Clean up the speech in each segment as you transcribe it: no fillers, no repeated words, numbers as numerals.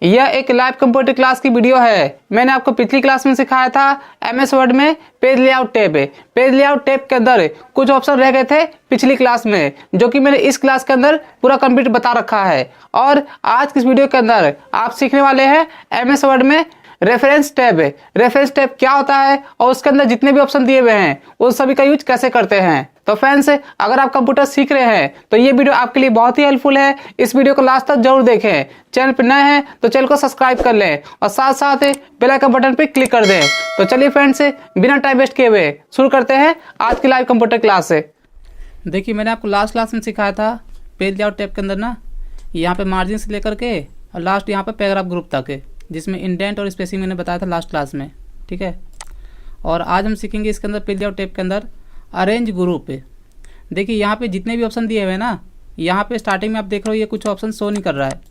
यह एक live computer class की वीडियो है। मैंने आपको पिछली क्लास में सिखाया था एमएस वर्ड में page layout tab. Page layout tab के अंदर कुछ ऑप्शन रह गए थे पिछली क्लास में, जो कि मैंने इस क्लास के अंदर पूरा कंप्लीट बता रखा है। और आज की इस वीडियो के अंदर आप सीखने वाले हैं एमएस वर्ड में रेफरेंस टैब। रेफरेंस टैब क्या होता है और उसके अंदर जितने भी ऑप्शन दिए हुए हैं उस सभी का यूज कैसे करते हैं। तो फ्रेंड्स, अगर आप कंप्यूटर सीख रहे हैं तो ये वीडियो आपके लिए बहुत ही हेल्पफुल है। इस वीडियो को लास्ट तक जरूर देखें। चैनल पर नए हैं तो चैनल को सब्सक्राइब कर लें और साथ साथ बेल आइकन बटन पर क्लिक कर दें। तो चलिए फ्रेंड्स, बिना टाइम वेस्ट किए हुए शुरू करते हैं आज की लाइव कंप्यूटर क्लास से। देखिए, मैंने आपको लास्ट क्लास में सिखाया था पेज लेआउट टैब के अंदर ना, यहाँ पे मार्जिन से लेकर के और लास्ट यहाँ पे पैराग्राफ ग्रुप तक, जिसमें इंडेंट और स्पेसिंग मैंने बताया था लास्ट क्लास में। ठीक है, और आज हम सीखेंगे इसके अंदर पेज लेआउट टैब के अंदर अरेंज ग्रुप। देखिए, यहाँ पे जितने भी ऑप्शन दिए हुए हैं ना, यहाँ पे स्टार्टिंग में आप देख रहे हो ये कुछ ऑप्शन शो नहीं कर रहा है।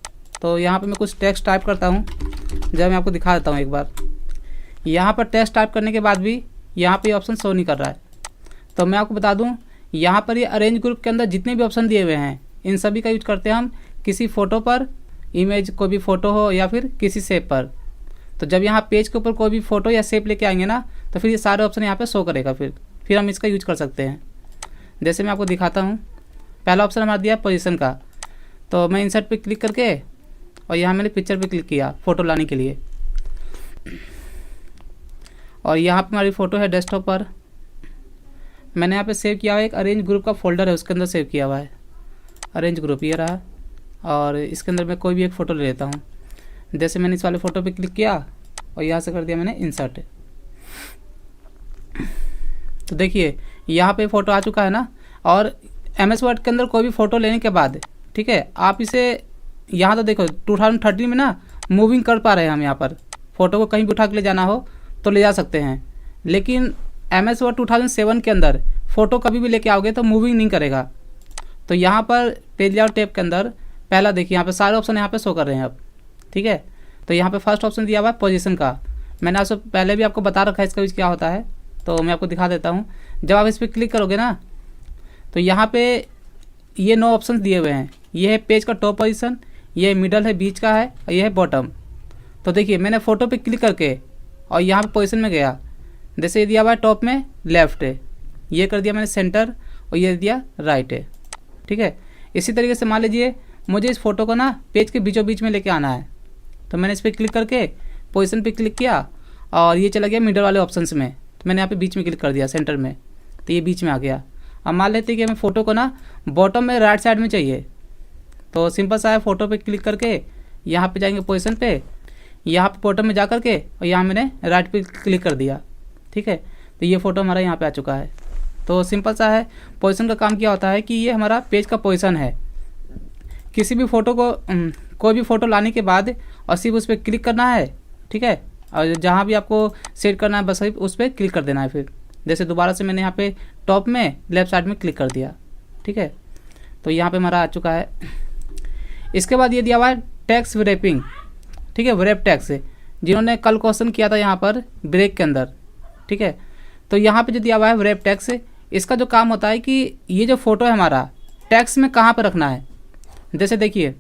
तो यहाँ पे मैं कुछ टेक्स्ट टाइप करता हूँ, जब मैं आपको दिखा देता हूँ एक बार। यहाँ पर टेक्स्ट टाइप करने के बाद भी यहाँ पे ऑप्शन शो नहीं कर रहा है। तो मैं आपको बता दूँ, यहाँ पर ये अरेंज ग्रुप के अंदर जितने भी ऑप्शन दिए हुए हैं इन सभी का यूज करते हैं हम किसी फ़ोटो पर, इमेज कोई भी फ़ोटो हो या फिर किसी शेप पर। तो जब यहाँ पेज के ऊपर कोई भी फ़ोटो या शेप लेके आएंगे ना, तो फिर ये सारे ऑप्शन यहाँ पे शो करेगा। फिर हम इसका यूज कर सकते हैं। जैसे मैं आपको दिखाता हूँ, पहला ऑप्शन हमारा दिया पोजीशन का। तो मैं इंसर्ट पे क्लिक करके और यहाँ मैंने पिक्चर पे क्लिक किया फ़ोटो लाने के लिए, और यहाँ पर हमारी फ़ोटो है डेस्कटॉप पर। मैंने यहाँ पे सेव किया हुआ एक अरेंज ग्रुप का फोल्डर है, उसके अंदर सेव किया हुआ है अरेंज ग्रुप, ये रहा। और इसके अंदर मैं कोई भी एक फ़ोटो ले लेता हूँ। जैसे मैंने इस वाले फ़ोटो पे क्लिक किया और यहाँ से कर दिया मैंने इंसर्ट। तो देखिए, यहाँ पे फ़ोटो आ चुका है ना। और एमएस वर्ड के अंदर कोई भी फ़ोटो लेने के बाद, ठीक है, आप इसे यहाँ तो देखो 2013 में ना मूविंग कर पा रहे हैं हम। यहाँ पर फ़ोटो को कहीं भी उठा के ले जाना हो तो ले जा सकते हैं, लेकिन एमएस वर्ड 2007 के अंदर फ़ोटो कभी भी लेके आओगे तो मूविंग नहीं करेगा। तो यहाँ पर पेज लेआउट टैब के अंदर पहला देखिए, यहाँ पे सारे ऑप्शन यहाँ पे शो कर रहे हैं अब। ठीक है, तो यहाँ पे फर्स्ट ऑप्शन दिया हुआ है पोजीशन का। मैंने आपसे पहले भी आपको बता रखा है इसका यूज क्या होता है, तो मैं आपको दिखा देता हूँ। जब आप इस पर क्लिक करोगे ना, तो यहाँ पे ये 9 ऑप्शन दिए हुए हैं। ये है पेज का टॉप पोजीशन, ये मिडल है, बीच का है, और ये है बॉटम। तो देखिए, मैंने फ़ोटो पे क्लिक करके और यहाँ पे पोजीशन में गया। जैसे ये दिया हुआ है टॉप में लेफ्ट है, ये कर दिया मैंने सेंटर, और ये दिया राइट है। ठीक है, इसी तरीके से मान लीजिए मुझे इस फ़ोटो को ना पेज के बीचों बीच में लेके आना है, तो मैंने इस पर क्लिक करके पोजीशन पे क्लिक किया और ये चला गया मिडल वाले ऑप्शंस में। तो मैंने यहाँ पे बीच में क्लिक कर दिया सेंटर में, तो ये बीच में आ गया। अब मान लेते हैं कि हमें फ़ोटो को ना बॉटम में राइट साइड में चाहिए, तो सिंपल सा है, फ़ोटो पे क्लिक करके यहाँ पे जाएंगे पोजीशन पे, यहाँ पे बॉटम में जा करके और यहाँ मैंने राइट पे क्लिक कर दिया। ठीक है, तो ये फ़ोटो हमारा यहाँ पे आ चुका है। तो सिंपल सा है, पोजीशन का काम क्या होता है कि ये हमारा पेज का पोजीशन है। किसी भी फ़ोटो को कोई भी फ़ोटो लाने के बाद और सिर्फ उस पर क्लिक करना है। ठीक है, और जहाँ भी आपको सेट करना है बस सिर्फ उस पर क्लिक कर देना है। फिर जैसे दोबारा से मैंने यहाँ पे टॉप में लेफ्ट साइड में क्लिक कर दिया। ठीक है, तो यहाँ पे हमारा आ चुका है। इसके बाद ये दिया हुआ है टेक्स्ट रैपिंग। ठीक है, रैप टेक्स्ट, जिन्होंने कल क्वेश्चन किया था यहाँ पर ब्रेक के अंदर। ठीक है, तो यहाँ पे जो दिया हुआ है रैप टेक्स्ट, इसका जो काम होता है कि ये जो फ़ोटो है हमारा टेक्स्ट में कहाँ पर रखना है। जैसे देखिए,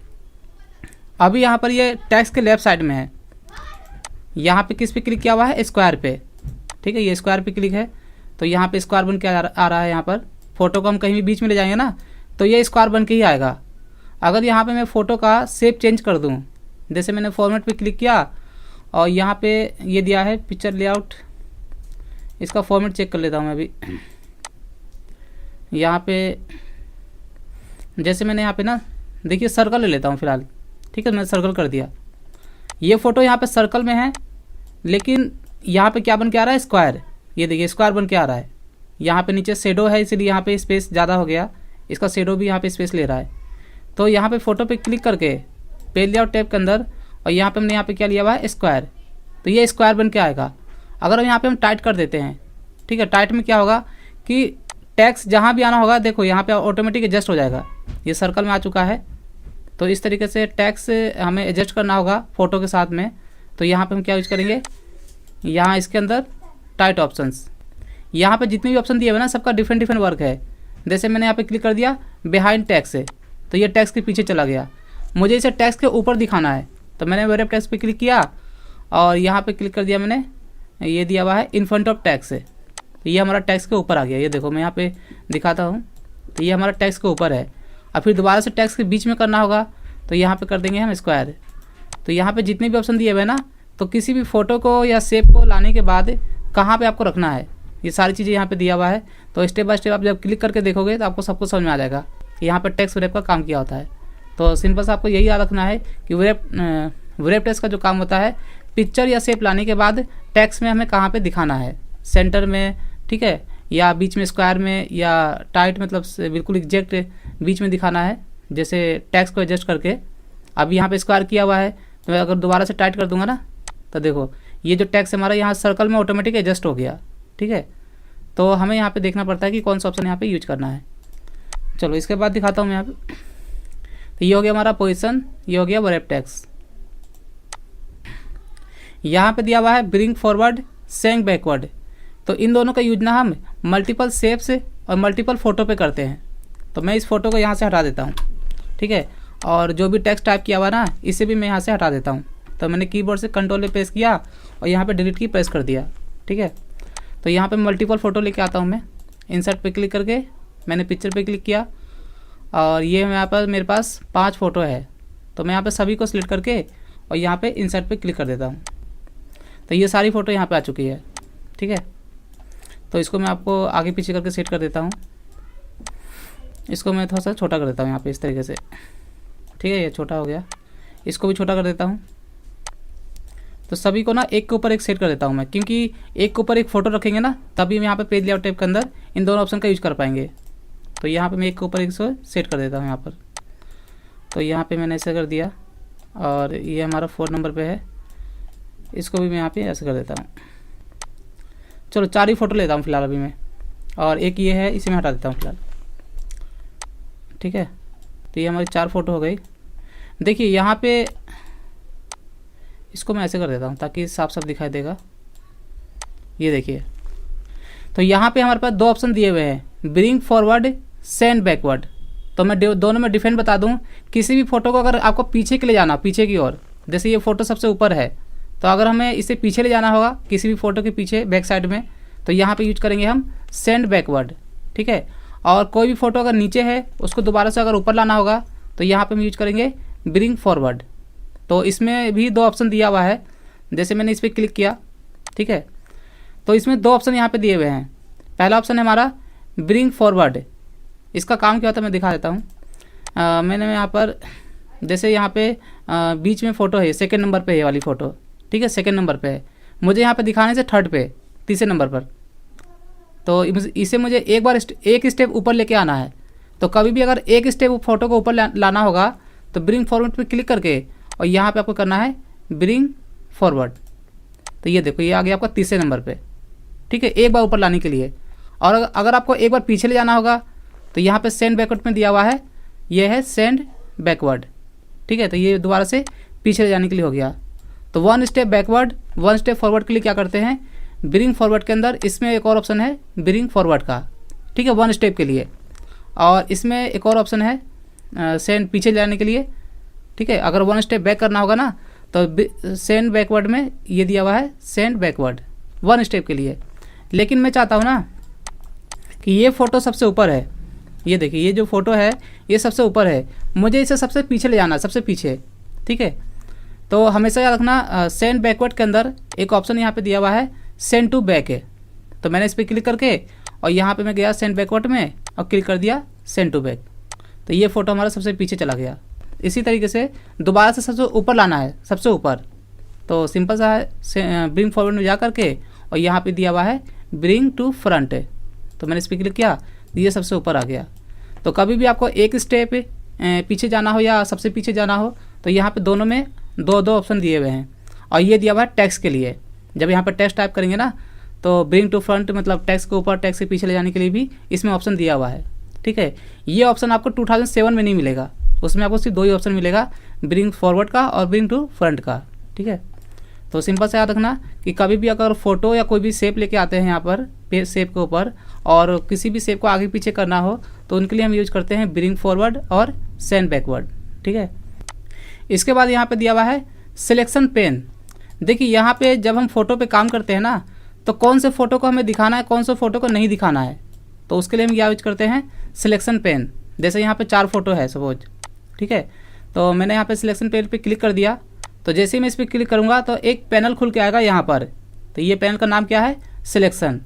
अभी यहाँ पर ये टेक्स्ट के लेफ्ट साइड में है। यहाँ पे किस पे क्लिक किया हुआ है, स्क्वायर पे। ठीक है, ये स्क्वायर पे क्लिक है, तो यहाँ पे स्क्वायर बन के आ रहा है। यहाँ पर फ़ोटो को हम कहीं भी बीच में ले जाएंगे ना, तो ये स्क्वायर बन के ही आएगा। अगर यहाँ पे मैं फ़ोटो का शेप चेंज कर दूँ, जैसे मैंने फॉर्मेट पे क्लिक किया और यहाँ पे ये दिया है पिक्चर लेआउट, इसका फॉर्मेट चेक कर लेता हूँ मैं अभी। यहाँ पे जैसे मैंने यहाँ पे ना देखिए सर्कल ले लेता हूँ फ़िलहाल। ठीक है, मैंने सर्कल कर दिया। ये फ़ोटो यहाँ पे सर्कल में है, लेकिन यहाँ पे क्या बन के आ रहा है, स्क्वायर। ये देखिए स्क्वायर बन के आ रहा है। यहाँ पे नीचे शेडो है, इसलिए यहाँ पे स्पेस ज़्यादा हो गया, इसका शेडो भी यहाँ पे स्पेस ले रहा है। तो यहाँ पे फ़ोटो पे क्लिक करके पेज लेआउट टैब के अंदर, और यहाँ पे हमने यहाँ पे क्या लिया हुआ है, स्क्वायर, तो ये स्क्वायर बन के आएगा। अगर यहाँ पे हम टाइट कर देते हैं, ठीक है, टाइट में क्या होगा कि टेक्स्ट जहाँ भी आना होगा, देखो यहाँ पे ऑटोमेटिक एडजस्ट हो जाएगा। ये सर्कल में आ चुका है, तो इस तरीके से टेक्स्ट हमें एडजस्ट करना होगा फ़ोटो के साथ में। तो यहाँ पे हम क्या यूज करेंगे, यहाँ इसके अंदर टाइट ऑप्शंस, यहाँ पे जितने भी ऑप्शन दिए हुए ना सबका डिफरेंट वर्क है। जैसे मैंने यहाँ पे क्लिक कर दिया बिहाइंड टेक्स्ट से, तो ये टेक्स्ट के पीछे चला गया। मुझे इसे टेक्स्ट के ऊपर दिखाना है, तो मैंने वेरेप टेक्स्ट पे क्लिक किया और यहाँ पे क्लिक कर दिया मैंने, ये दिया हुआ है इन फ्रंट ऑफ टैक्स से, तो ये हमारा टैक्स के ऊपर आ गया। ये देखो मैं यहाँ पे दिखाता हूँ, तो ये हमारा टैक्स के ऊपर है। और फिर दोबारा से टैक्स के बीच में करना होगा, तो यहाँ पे कर देंगे हम स्क्वायर। तो यहाँ पे जितने भी ऑप्शन दिए हुए हैं ना, तो किसी भी फ़ोटो को या शेप को लाने के बाद कहाँ पे आपको रखना है, ये सारी चीज़ें यहाँ पे दिया हुआ है। तो स्टेप बाय स्टेप आप जब क्लिक करके देखोगे तो आपको सब कुछ समझ में आ जाएगा कि यहाँ पर टेक्स्ट वेरेप का काम किया होता है। तो सिंपल से आपको यही याद रखना है कि वेरेप टेक्स्ट का जो काम होता है, पिक्चर या शेप लाने के बाद टेक्स्ट में हमें कहाँ पे दिखाना है, सेंटर में, ठीक है, या बीच में स्क्वायर में, या टाइट मतलब बिल्कुल एग्जैक्ट बीच में दिखाना है, जैसे टेक्स्ट को एडजस्ट करके। अब यहाँ पे स्क्वायर किया हुआ है, तो मैं अगर दोबारा से टाइट कर दूंगा ना, तो देखो ये जो टेक्स्ट हमारा यहाँ सर्कल में ऑटोमेटिक एडजस्ट हो गया, ठीक है। तो हमें यहाँ पे देखना पड़ता है कि कौन सा ऑप्शन यहाँ पे यूज करना है। चलो इसके बाद दिखाता हूँ मैं यहाँ पे। तो ये हो गया हमारा पोजीशन, ये हो गया वेरेप टेक्स्ट। यहाँ पे दिया हुआ है ब्रिंग फॉरवर्ड, सेंड बैकवर्ड। तो इन दोनों का यूज ना हम मल्टीपल शेप्स और मल्टीपल फ़ोटो पे करते हैं। तो मैं इस फोटो को यहाँ से हटा देता हूँ, ठीक है, और जो भी टेक्स्ट टाइप किया हुआ ना, इसे भी मैं यहाँ से हटा देता हूँ। तो मैंने कीबोर्ड से कंट्रोल पे प्रेस किया और यहाँ पे डिलीट की प्रेस कर दिया, ठीक है। तो यहाँ पे मल्टीपल फ़ोटो लेके आता हूँ मैं, इंसर्ट पे क्लिक करके मैंने पिक्चर पे क्लिक किया और ये यहाँ पर मेरे पास 5 फ़ोटो है। तो मैं यहाँ पे सभी को सिलेक्ट करके और यहाँ पे इंसर्ट पे क्लिक कर देता हूँ। तो ये सारी फ़ोटो यहाँ पे आ चुकी है, ठीक है। तो इसको मैं आपको आगे पीछे करके सेट कर देता हूँ। इसको मैं थोड़ा सा छोटा कर देता हूँ यहाँ पे इस तरीके से, ठीक है, ये छोटा हो गया। इसको भी छोटा कर देता हूँ। तो सभी को ना एक के ऊपर एक सेट कर देता हूँ मैं, क्योंकि एक के ऊपर एक फ़ोटो रखेंगे ना, तभी हम यहाँ पे पेज लेआउट टैब के अंदर इन दोनों ऑप्शन का यूज कर पाएंगे। तो यहाँ पे मैं एक के ऊपर एक से सेट कर देता हूँ यहाँ पर। तो यहाँ पे मैंने ऐसे कर दिया और ये हमारा 4 नंबर पे है, इसको भी मैं यहाँ पे ऐसे कर देता हूँ। चलो 4 ही फ़ोटो लेता हूँ फिलहाल अभी मैं, और एक ये है, इसे मैं हटा देता हूँ फिलहाल, ठीक है। तो ये हमारी 4 फ़ोटो हो गई। देखिए यहाँ पे इसको मैं ऐसे कर देता हूँ ताकि साफ साफ दिखाई देगा। ये देखिए, तो यहाँ पे हमारे पास 2 ऑप्शन दिए हुए हैं, ब्रिंग फॉरवर्ड, सेंड बैकवर्ड। तो मैं दोनों में डिफरेंट बता दूँ। किसी भी फ़ोटो को अगर आपको पीछे के लिए जाना, पीछे की ओर, जैसे ये फ़ोटो सबसे ऊपर है, तो अगर हमें इसे पीछे ले जाना होगा किसी भी फ़ोटो के पीछे बैक साइड में, तो यहाँ पे यूज करेंगे हम सेंड बैकवर्ड, ठीक है। और कोई भी फ़ोटो अगर नीचे है, उसको दोबारा से अगर ऊपर लाना होगा, तो यहाँ पे हम यूज करेंगे ब्रिंग फॉरवर्ड। तो इसमें भी 2 ऑप्शन दिया हुआ है। जैसे मैंने इस पर क्लिक किया, ठीक है, तो इसमें 2 ऑप्शन यहाँ पे दिए हुए हैं। पहला ऑप्शन है हमारा ब्रिंग फॉरवर्ड। इसका काम क्या होता है मैं दिखा देता हूँ। मैंने यहाँ पर, जैसे यहाँ पे बीच में फ़ोटो है, 2nd नंबर पे है ये वाली फ़ोटो, ठीक है, 2nd नंबर पे है। मुझे यहाँ पे दिखाने से 3rd पे, 3रे नंबर पर। तो इसे मुझे एक स्टेप ऊपर लेके आना है। तो कभी भी अगर एक स्टेप फ़ोटो को ऊपर लाना होगा, तो ब्रिंग फॉरवर्ड पे क्लिक करके और यहाँ पे आपको करना है ब्रिंग फॉरवर्ड। तो ये देखो, ये आ गया आपका 3रे नंबर पे, ठीक है, एक बार ऊपर लाने के लिए। और अगर आपको एक बार पीछे ले जाना होगा, तो यहाँ पे सेंड बैकवर्ड में दिया हुआ है, ये है सेंड बैकवर्ड, ठीक है। तो ये दोबारा से पीछे ले जाने के लिए हो गया। तो 1 स्टेप बैकवर्ड, 1 स्टेप फॉरवर्ड के लिए क्या करते हैं, ब्रिंग फॉरवर्ड के अंदर इसमें एक और ऑप्शन है ब्रिंग फॉरवर्ड का, ठीक है, 1 स्टेप के लिए। और इसमें एक और ऑप्शन है सेंड पीछे ले जाने के लिए, ठीक है। अगर 1 स्टेप बैक करना होगा ना, तो सेंड बैकवर्ड में ये दिया हुआ है सेंड बैकवर्ड 1 स्टेप के लिए। लेकिन मैं चाहता हूँ ना कि ये फ़ोटो सबसे ऊपर है, ये देखिए, ये जो फ़ोटो है ये सबसे ऊपर है, मुझे इसे सबसे पीछे ले जाना, सबसे पीछे, ठीक है। तो हमेशा याद रखना, सेंड बैकवर्ड के अंदर एक ऑप्शन यहाँ पे दिया हुआ है सेंड टू बैक है। तो मैंने इस पर क्लिक करके और यहाँ पे मैं गया सेंड बैकवर्ड में और क्लिक कर दिया सेंड टू बैक। तो ये फ़ोटो हमारा सबसे पीछे चला गया। इसी तरीके से दोबारा से सबसे ऊपर लाना है, सबसे ऊपर। तो सिंपल सा है, ब्रिंग फॉरवर्ड में जा करके और यहाँ पे दिया हुआ है ब्रिंग टू फ्रंट। तो मैंने इस पर क्लिक किया, तो ये सबसे ऊपर आ गया। तो कभी भी आपको एक स्टेप पीछे जाना हो या सबसे पीछे जाना हो, तो यहाँ पे दोनों में 2 ऑप्शन दिए हुए हैं। और ये दिया हुआ है टेक्स्ट के लिए। जब यहाँ पर टेक्स्ट टाइप करेंगे ना, तो ब्रिंग टू फ्रंट मतलब टेक्स्ट के ऊपर, टेक्स्ट से पीछे ले जाने के लिए भी इसमें ऑप्शन दिया हुआ है, ठीक है। ये ऑप्शन आपको 2007 में नहीं मिलेगा, उसमें आपको सिर्फ 2 ही ऑप्शन मिलेगा, ब्रिंग फॉरवर्ड का और ब्रिंग टू फ्रंट का, ठीक है। तो सिंपल से याद रखना कि कभी भी अगर फ़ोटो या कोई भी शेप लेके आते हैं यहाँ पर शेप के ऊपर, और किसी भी शेप को आगे पीछे करना हो, तो उनके लिए हम यूज करते हैं ब्रिंग फॉरवर्ड और सेंड बैकवर्ड, ठीक है। इसके बाद यहाँ पे दिया हुआ है सिलेक्शन पेन। देखिए यहाँ पे जब हम फ़ोटो पे काम करते हैं ना, तो कौन से फ़ोटो को हमें दिखाना है, कौन से फ़ोटो को नहीं दिखाना है, तो उसके लिए हम क्या यूज करते हैं, सिलेक्शन पेन। जैसे यहाँ पे 4 फोटो है सपोज, ठीक है, तो मैंने यहाँ पे सिलेक्शन पेन पे क्लिक कर दिया। तो जैसे ही मैं इस पर क्लिक करूँगा तो एक पैनल खुल के आएगा यहाँ पर। तो ये पैनल का नाम क्या है, सिलेक्शन।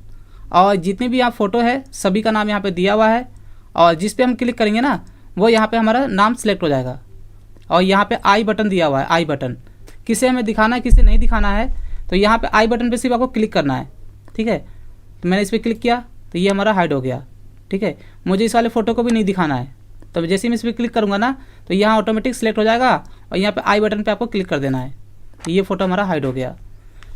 और जितनी भी यहाँ फ़ोटो है सभी का नाम यहाँ पे दिया हुआ है, और जिस पे हम क्लिक करेंगे ना वो यहाँ पे हमारा नाम सेलेक्ट हो जाएगा। और यहाँ पे आई बटन दिया हुआ है, आई बटन, किसे हमें दिखाना है किसे नहीं दिखाना है, तो यहाँ पे आई बटन पे सिर्फ आपको क्लिक करना है, ठीक है। तो मैंने इस पर क्लिक किया तो ये हमारा हाइड हो गया, ठीक है। मुझे इस वाले फ़ोटो को भी नहीं दिखाना है, तो जैसे ही मैं इस पर क्लिक करूँगा ना तो यहाँ ऑटोमेटिक सेलेक्ट हो जाएगा, और यहाँ पे आई बटन पे आपको क्लिक कर देना है, तो ये फ़ोटो हमारा हाइड हो गया,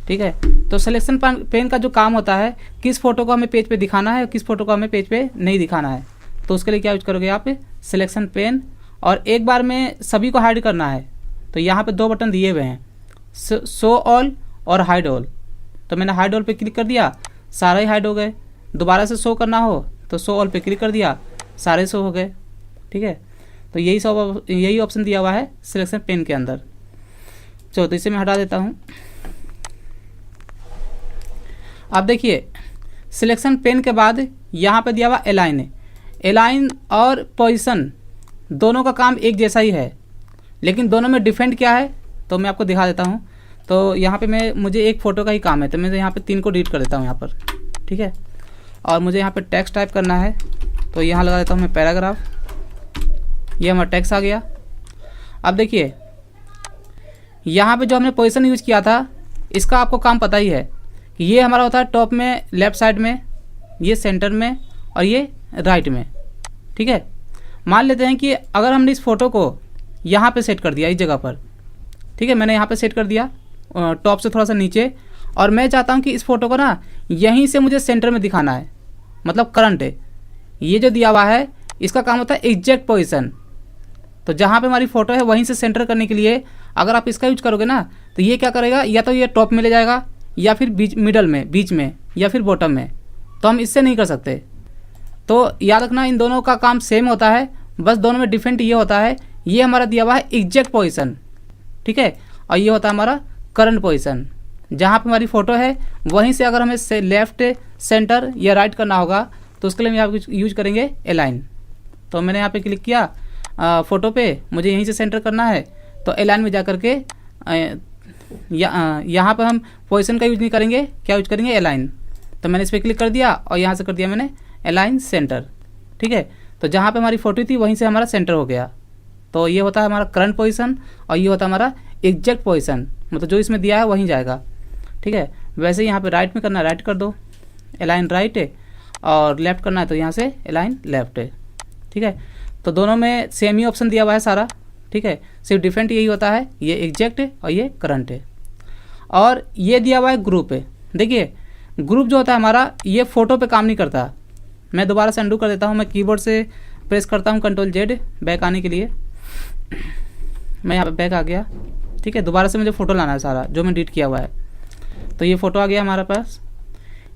ठीक है। तो सिलेक्शन पेन का जो काम होता है, किस फ़ोटो को हमें पेज पे दिखाना है, किस फ़ोटो को हमें पेज पे नहीं दिखाना है, तो उसके लिए क्या यूज करोगे आप, सिलेक्शन पेन। और एक बार में सभी को हाइड करना है, तो यहाँ पे 2 बटन दिए हुए हैं, शो ऑल और हाइड ऑल। तो मैंने हाइड ऑल पे क्लिक कर दिया, सारे ही हाइड हो गए। दोबारा से शो करना हो तो शो ऑल पे क्लिक कर दिया, सारे शो हो गए, ठीक है। तो यही ऑप्शन दिया हुआ है सिलेक्शन पेन के अंदर। चलो तो इसे मैं हटा देता हूँ। अब देखिए सिलेक्शन पेन के बाद यहाँ पे दिया हुआ एलाइन। एलाइन और पोजीशन दोनों का काम एक जैसा ही है, लेकिन दोनों में डिफरेंट क्या है तो मैं आपको दिखा देता हूँ। तो यहाँ पे मुझे एक फ़ोटो का ही काम है, तो मैं यहाँ पे 3 को डिलीट कर देता हूँ यहाँ पर, ठीक है। और मुझे यहाँ पे टेक्स्ट टाइप करना है, तो यहाँ लगा देता हूँ मैं पैराग्राफ। ये हमारा टेक्स्ट आ गया। अब देखिए यहाँ पे जो हमने पोजीशन यूज किया था, इसका आपको काम पता ही है कि ये हमारा होता है टॉप में, लेफ़्ट साइड में, ये सेंटर में, और ये राइट में, ठीक है। मान लेते हैं कि अगर हमने इस फ़ोटो को यहाँ पे सेट कर दिया इस जगह पर, ठीक है, मैंने यहाँ पे सेट कर दिया टॉप से थोड़ा सा नीचे, और मैं चाहता हूँ कि इस फ़ोटो को ना यहीं से मुझे सेंटर में दिखाना है, मतलब करंट है। ये जो दिया हुआ है इसका काम होता है एग्जैक्ट पोजीशन। तो जहाँ पे हमारी फ़ोटो है वहीं से सेंटर करने के लिए अगर आप इसका यूज करोगे ना, तो ये क्या करेगा, या तो ये टॉप में ले जाएगा, या फिर मिडल में, बीच में, या फिर बॉटम में। तो हम इससे नहीं कर सकते। तो याद रखना इन दोनों का काम सेम होता है, बस दोनों में डिफरेंट ये होता है, ये हमारा दिया हुआ है एग्जैक्ट पोजीशन, ठीक है, और ये होता है हमारा करंट पोजीशन। जहाँ पे हमारी फ़ोटो है वहीं से अगर हमें लेफ़्ट, सेंटर या राइट करना होगा तो उसके लिए हम यहाँ यूज करेंगे एलाइन। तो मैंने यहाँ पे क्लिक किया फ़ोटो पे, मुझे यहीं से सेंटर करना है, तो एलाइन में जा कर के यहाँ पर हम पोजीशन का यूज नहीं करेंगे, क्या यूज करेंगे, एलाइन। तो मैंने इस पर क्लिक कर दिया और यहाँ से कर दिया मैंने एलाइन सेंटर, ठीक है। तो जहाँ पे हमारी फ़ोटो थी वहीं से हमारा सेंटर हो गया। तो ये होता है हमारा करंट पोजीशन, और ये होता है हमारा एग्जैक्ट पोजीशन, मतलब जो इसमें दिया है वहीं जाएगा, ठीक है। वैसे ही यहाँ पे राइट में करना है, राइट कर दो, एलाइन राइट है, और लेफ़्ट करना है तो यहाँ से एलाइन लेफ़्ट है, ठीक है। तो दोनों में सेम ही ऑप्शन दिया हुआ है सारा, ठीक है, सिर्फ डिफरेंट यही होता है, ये एग्जैक्ट है और ये करंट है। और ये दिया हुआ है ग्रुप है। देखिए ग्रुप जो होता है हमारा, ये फ़ोटो पे काम नहीं करता। मैं दोबारा से अंडू कर देता हूँ, मैं कीबोर्ड से प्रेस करता हूँ Ctrl+Z बैक आने के लिए। मैं यहाँ पे बैक आ गया, ठीक है। दोबारा से मुझे फ़ोटो लाना है सारा जो मैं डिलीट किया हुआ है, तो ये फ़ोटो आ गया हमारे पास।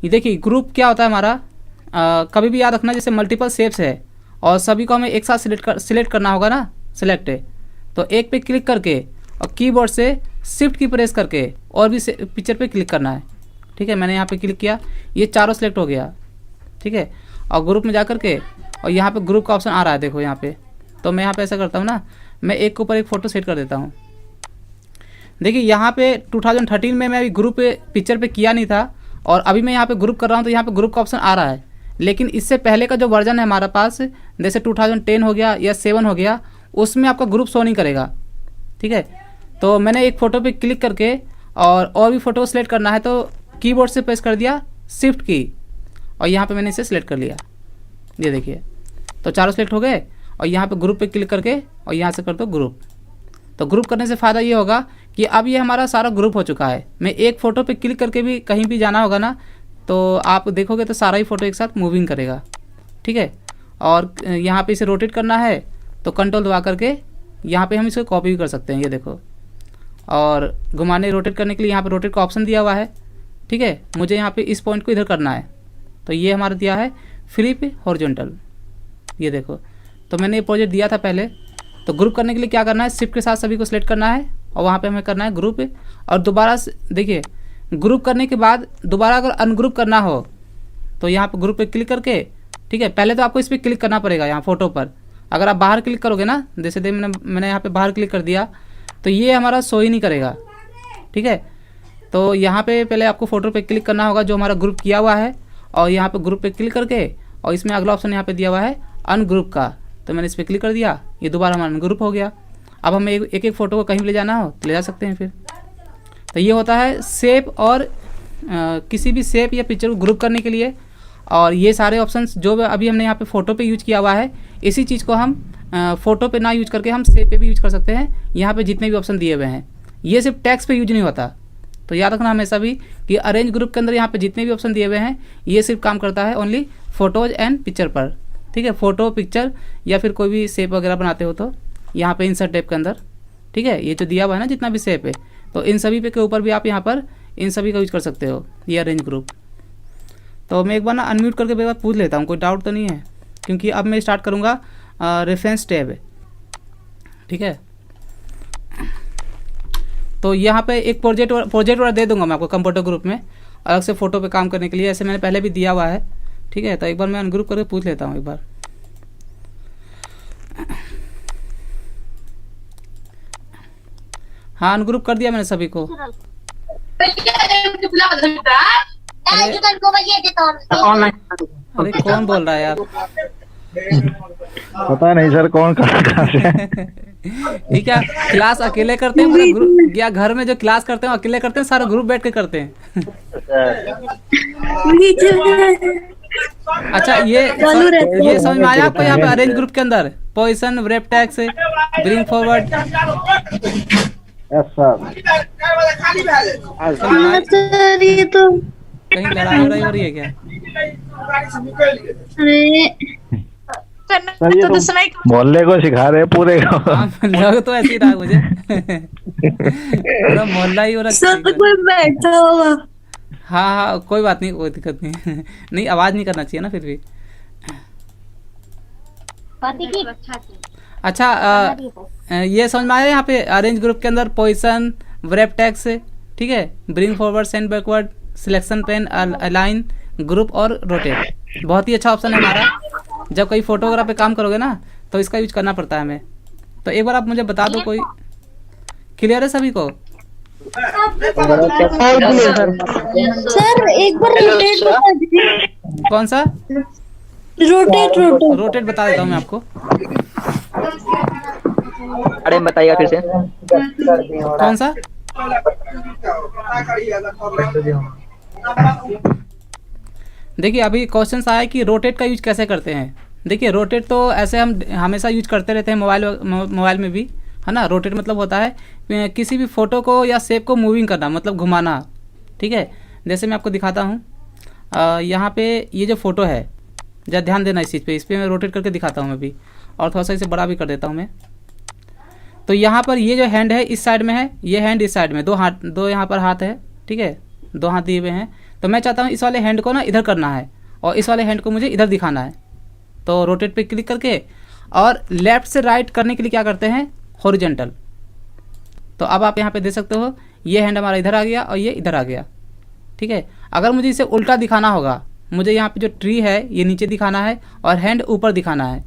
ये देखिए ग्रुप क्या होता है हमारा, कभी भी याद रखना, जैसे मल्टीपल शेप्स है और सभी को हमें एक साथ सिलेक्ट करना होगा ना, सिलेक्ट है तो एक पे क्लिक करके और कीबोर्ड से शिफ्ट की प्रेस करके और भी पिक्चर पे क्लिक करना है, ठीक है। मैंने यहाँ पे क्लिक किया, ये चारों सिलेक्ट हो गया, ठीक है। और ग्रुप में जा कर के और यहाँ पे ग्रुप का ऑप्शन आ रहा है, देखो यहाँ पे। तो मैं यहाँ पे ऐसा करता हूँ ना, मैं एक के ऊपर एक फ़ोटो सेट कर देता हूँ। देखिए यहाँ पे 2013 में मैं अभी ग्रुप पिक्चर पे किया नहीं था, और अभी मैं यहाँ पे ग्रुप कर रहा हूँ तो यहाँ पे ग्रुप का ऑप्शन आ रहा है। लेकिन इससे पहले का जो वर्जन है हमारे पास, जैसे 2010 हो गया या 7 हो गया, उसमें आपका ग्रुप शो नहीं करेगा, ठीक है। तो मैंने एक फ़ोटो पे क्लिक करके और भी फ़ोटो सेलेक्ट करना है, तो कीबोर्ड से प्रेस कर दिया शिफ्ट की, और यहाँ पे मैंने इसे सिलेक्ट कर लिया। ये देखिए तो चारों सेलेक्ट हो गए, और यहाँ पे ग्रुप पे क्लिक करके और यहाँ से कर दो ग्रुप। तो ग्रुप करने से फ़ायदा ये होगा कि अब ये हमारा सारा ग्रुप हो चुका है। मैं एक फ़ोटो पे क्लिक करके भी कहीं भी जाना होगा ना, तो आप देखोगे तो सारा ही फ़ोटो एक साथ मूविंग करेगा, ठीक है। और यहाँ पे इसे रोटेट करना है तो कंट्रोल दबा करके यहाँ पे हम इसे कॉपी भी कर सकते हैं, ये देखो। और घुमाने रोटेट करने के लिए यहाँ पे रोटेट का ऑप्शन दिया हुआ है, ठीक है। मुझे यहाँ पे इस पॉइंट को इधर करना है, तो ये हमारा दिया है फ्लिप हॉरिजॉन्टल, ये देखो। तो मैंने ये प्रोजेक्ट दिया था पहले। तो ग्रुप करने के लिए क्या करना है, शिफ्ट के साथ सभी को सिलेक्ट करना है और वहाँ पे हमें करना है ग्रुप। और दोबारा से देखिए, ग्रुप करने के बाद दोबारा अगर अनग्रुप करना हो तो यहाँ पे ग्रुप पे क्लिक करके, ठीक है, पहले तो आपको इस पर क्लिक करना पड़ेगा यहाँ फ़ोटो पर। अगर आप बाहर क्लिक करोगे ना, जैसे मैंने यहाँ पे बाहर क्लिक कर दिया तो ये हमारा शो ही नहीं करेगा, ठीक है। तो यहाँ पे पहले आपको फ़ोटो पे क्लिक करना होगा जो हमारा ग्रुप किया हुआ है, और यहाँ पे ग्रुप पे क्लिक करके, और इसमें अगला ऑप्शन यहाँ पे दिया हुआ है अनग्रुप का, तो मैंने इस पर क्लिक कर दिया, ये दोबारा हमारा अनग्रुप हो गया। अब हमें एक एक फ़ोटो को कहीं भी ले जाना हो तो ले जा सकते हैं फिर। तो ये होता है शेप और किसी भी शेप या पिक्चर को ग्रुप करने के लिए। और ये सारे ऑप्शंस जो अभी हमने यहाँ पे फ़ोटो पे यूज किया हुआ है, इसी चीज़ को हम फ़ोटो पे ना यूज करके हम शेप पे भी यूज कर सकते हैं। यहाँ पे जितने भी ऑप्शन दिए हुए हैं, ये सिर्फ टेक्स्ट पे यूज नहीं होता। तो याद रखना हमेशा भी कि अरेंज ग्रुप के अंदर यहाँ पे जितने भी ऑप्शन दिए हुए हैं, ये सिर्फ काम करता है ओनली फ़ोटोज़ एंड पिक्चर पर, ठीक है। फ़ोटो, पिक्चर या फिर कोई भी शेप वगैरह बनाते हो तो यहाँ पे इंसर्ट टैब के अंदर, ठीक है, ये जो दिया हुआ है ना जितना भी शेप है, तो इन सभी पे के ऊपर भी आप यहाँ पर इन सभी का यूज कर सकते हो, ये अरेंज ग्रुप। तो मैं एक बार ना अनम्यूट करके एक बार पूछ लेता हूँ, कोई डाउट तो नहीं है, क्योंकि अब मैं स्टार्ट करूँगा रेफरेंस टैब, ठीक है। तो यहाँ पे एक प्रोजेक्ट वाला दे दूंगा मैं आपको कंप्यूटर ग्रुप में, अलग से फ़ोटो पे काम करने के लिए, ऐसे मैंने पहले भी दिया हुआ है, ठीक है। तो एक बार मैं अनग्रुप करके पूछ लेता हूँ एक बार। हाँ, अनग्रुप कर दिया मैंने सभी को। अरे कौन बोल रहा है यार? पता नहीं सर कौन कहाँ से। ये क्या क्लास अकेले करते हैं? पूरा ग्रुप या घर में जो क्लास करते हैं अकेले करते हैं, सारा ग्रुप बैठ के करते हैं? अच्छा, ये समझ में आया आपको? यहाँ पे अरेंज ग्रुप के अंदर position, wrap tags, bring forward. ये तो कहीं लड़ाई हो रही है क्या? सर ये तो मोहल्ले को सिखा रहे हैं पूरे को। लग तो ऐसे ही रहा मुझे। पूरा मोहल्ला ही हो रहा है। कोई बैठा होगा। हाँ, कोई बात नहीं, कोई दिक्कत नहीं। नहीं, आवाज नहीं करना चाहिए ना फिर भी। अच्छा, ये समझ में आया यहाँ पे अरेंज ग्रुप के अंदर पोजीशन, व्रैप टैग्स, ठीक है, bring forward, send backward, selection pen, align, group और रोटेट। बहुत ही अच्छा ऑप्शन है हमारा। जब कोई फोटोग्राफ पे काम करोगे ना तो इसका यूज करना पड़ता है हमें। तो एक बार आप मुझे बता दो, कोई क्लियर है सभी को? सर एक बार रोटेट बता दीजिए। कौन सा? रोटेट बता देता हूँ मैं आपको। अरे बताइएगा फिर से। कौन सा? देखिए, अभी क्वेश्चन आया कि रोटेट का यूज कैसे करते हैं। देखिए, रोटेट तो ऐसे हम हमेशा यूज करते रहते हैं मोबाइल में भी, है ना। रोटेट मतलब होता है किसी भी फ़ोटो को या शेप को मूविंग करना, मतलब घुमाना, ठीक है। जैसे मैं आपको दिखाता हूँ, यहाँ पे ये जो फ़ोटो है, जरा ध्यान देना इस चीज़ पे। इस पर मैं रोटेट करके दिखाता हूँ मैं भी, और थोड़ा सा इसे बड़ा भी कर देता हूँ मैं। तो यहाँ पर ये जो हैंड है इस साइड में है, ये हैंड इस साइड में, दो यहाँ पर हाथ है, ठीक है, दो हाथ दिए हुए हैं। तो मैं चाहता हूँ इस वाले हैंड को ना इधर करना है, और इस वाले हैंड को मुझे इधर दिखाना है। तो रोटेट पे क्लिक करके, और लेफ़्ट से राइट करने के लिए क्या करते हैं, हॉरिजॉन्टल। तो अब आप यहाँ पे देख सकते हो, ये हैंड हमारा इधर आ गया और ये इधर आ गया, ठीक है। अगर मुझे इसे उल्टा दिखाना होगा, मुझे यहाँ पे जो ट्री है ये नीचे दिखाना है और हैंड ऊपर दिखाना है,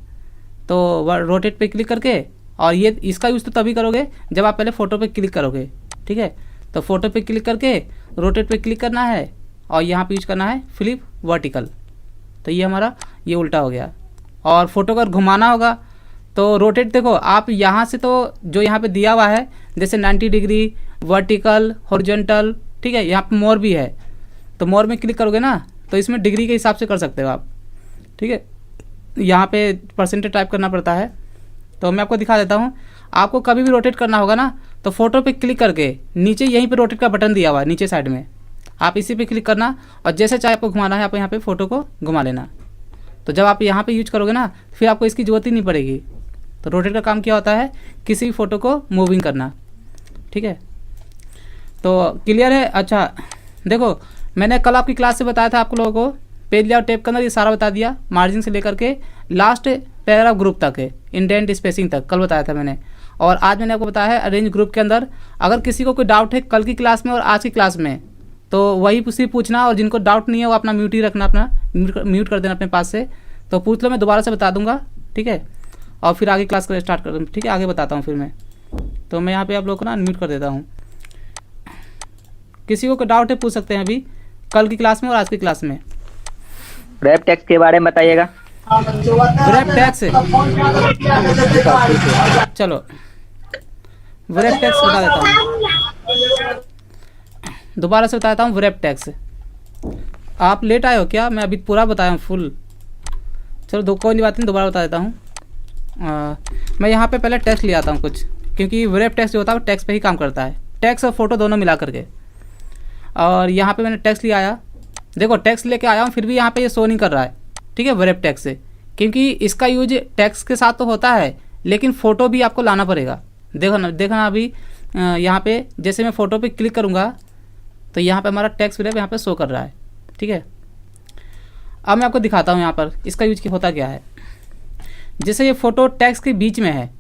तो रोटेट पे क्लिक करके, और ये इसका यूज़ तो तभी करोगे जब आप पहले फ़ोटो पे क्लिक करोगे, ठीक है। तो फ़ोटो पे क्लिक करके रोटेट पे क्लिक करना है, और यहाँ पे यूज करना है फ्लिप वर्टिकल। तो ये हमारा ये उल्टा हो गया। और फोटो अगर घुमाना होगा तो रोटेट, देखो आप यहाँ से, तो जो यहाँ पे दिया हुआ है जैसे 90 डिग्री, वर्टिकल, हॉरिजॉन्टल, ठीक है, यहाँ पे मोर भी है। तो मोर में क्लिक करोगे ना तो इसमें डिग्री के हिसाब से कर सकते हो आप, ठीक है। यहाँ पे परसेंटेज टाइप करना पड़ता है। तो मैं आपको दिखा देता हूँ। आपको कभी भी रोटेट करना होगा ना तो फोटो पे क्लिक करके नीचे यहीं पे रोटेट का बटन दिया हुआ है नीचे साइड में, आप इसी पे क्लिक करना, और जैसे चाहे आपको घुमाना है आप यहाँ पे फ़ोटो को घुमा लेना। तो जब आप यहाँ पे यूज करोगे ना फिर आपको इसकी ज़रूरत ही नहीं पड़ेगी। तो रोटेट का काम क्या होता है, किसी भी फ़ोटो को मूविंग करना, ठीक है। तो क्लियर है? अच्छा देखो, मैंने कल आपकी क्लास से बताया था आपको लोगों को, पेज लेआउट टैब के अंदर ये सारा बता दिया, मार्जिन से लेकर के लास्ट पैराग्राफ ग्रुप तक है, इंडेंट स्पेसिंग तक कल बताया था मैंने। और आज मैंने आपको बताया है अरेंज ग्रुप के अंदर अगर किसी को कोई डाउट है कल की क्लास में और आज की क्लास में तो वही सिर्फ पूछना, और जिनको डाउट नहीं है वो अपना म्यूट ही रखना, अपना म्यूट कर देना अपने पास से। तो पूछ लो, मैं दोबारा से बता दूंगा, ठीक है। और फिर आगे क्लास को स्टार्ट कर दूँ, ठीक है, आगे बताता हूँ फिर मैं। तो मैं यहाँ पे आप लोग को ना अनम्यूट कर देता हूँ। किसी को डाउट है पूछ सकते हैं अभी कल की क्लास में और आज की क्लास में। रैप टैक्स के बारे में बताइएगा। व्रैप टैक्स, चलो व्रैप टैक्स बता देता हूँ, दोबारा से बताता हूँ। व्रैप टैक्स, आप लेट आए हो क्या? मैं अभी पूरा बताया हूँ फुल। चलो दो कोई बात नहीं, दोबारा बता देता हूँ। मैं यहाँ पे पहले टेक्स्ट ले आता हूँ कुछ, क्योंकि व्रैप टैक्स जो होता है वो टेक्स्ट पे ही काम करता है, टेक्स्ट और फोटो दोनों मिला करके। और यहाँ पे मैंने टेक्स्ट ले आया, देखो टेक्स्ट लेके आया हूँ, फिर भी यहाँ पे ये शो नहीं कर रहा है, ठीक है, व्रैप टैक्स से, क्योंकि इसका यूज टेक्स्ट के साथ तो होता है लेकिन फ़ोटो भी आपको लाना पड़ेगा। देखना अभी यहाँ पे जैसे मैं फ़ोटो पे क्लिक करूँगा तो यहाँ पे हमारा टेक्स्ट व्रैप यहाँ पे शो कर रहा है, ठीक है। अब मैं आपको दिखाता हूँ यहाँ पर इसका यूज होता क्या है। जैसे ये फ़ोटो टेक्स्ट के बीच में है,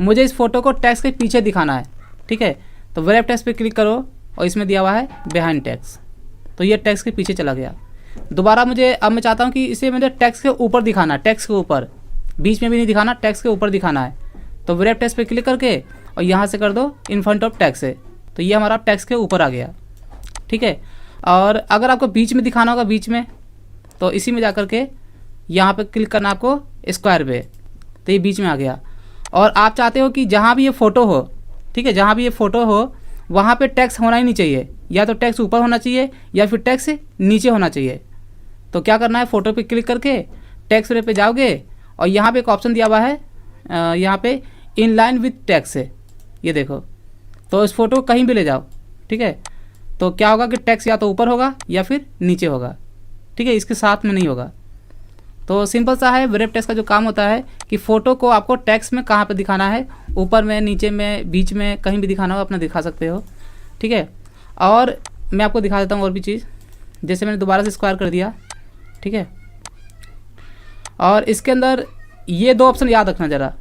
मुझे इस फ़ोटो को टेक्स्ट के पीछे दिखाना है, ठीक है। तो व्रैप टेक्स्ट पे क्लिक करो और इसमें दिया हुआ है बिहाइंड टेक्स्ट, तो ये टेक्स्ट के पीछे चला गया। दोबारा मुझे अब मैं चाहता हूँ कि इसे मुझे टेक्स्ट के ऊपर दिखाना है, टेक्स्ट के ऊपर, बीच में भी नहीं दिखाना, टेक्स्ट के ऊपर दिखाना है। तो व्रैप टेक्स्ट पे क्लिक करके और यहाँ से कर दो इन फ्रंट ऑफ टेक्स्ट है, तो ये हमारा टेक्स्ट के ऊपर आ गया, ठीक है। और अगर आपको बीच में दिखाना होगा, बीच में, तो इसी में जा कर के यहाँ पे क्लिक करना आपको स्क्वायर पे, तो ये बीच में आ गया। और आप चाहते हो कि जहाँ भी ये फ़ोटो हो, ठीक है, जहाँ भी ये फ़ोटो हो वहाँ पे टेक्स्ट होना ही नहीं चाहिए, या तो टेक्स्ट ऊपर होना चाहिए या फिर टेक्स्ट नीचे होना चाहिए। तो क्या करना है, फ़ोटो पे क्लिक करके टेक्स्ट पे जाओगे और यहाँ पे एक ऑप्शन दिया हुआ है, यहाँ पे इन लाइन विथ टेक्स्ट है, ये देखो। तो इस फोटो को कहीं भी ले जाओ, ठीक है, तो क्या होगा कि टेक्स्ट या तो ऊपर होगा या फिर नीचे होगा, ठीक है, इसके साथ में नहीं होगा। तो सिंपल सा है, व्रैप टेक्स्ट का जो काम होता है कि फ़ोटो को आपको टेक्स्ट में कहाँ पे दिखाना है, ऊपर में, नीचे में, बीच में, कहीं भी दिखाना हो अपना दिखा सकते हो, ठीक है। और मैं आपको दिखा देता हूँ और भी चीज़, जैसे मैंने दोबारा से स्क्वायर कर दिया, ठीक है। और इसके अंदर ये दो ऑप्शन याद रखना ज़रा,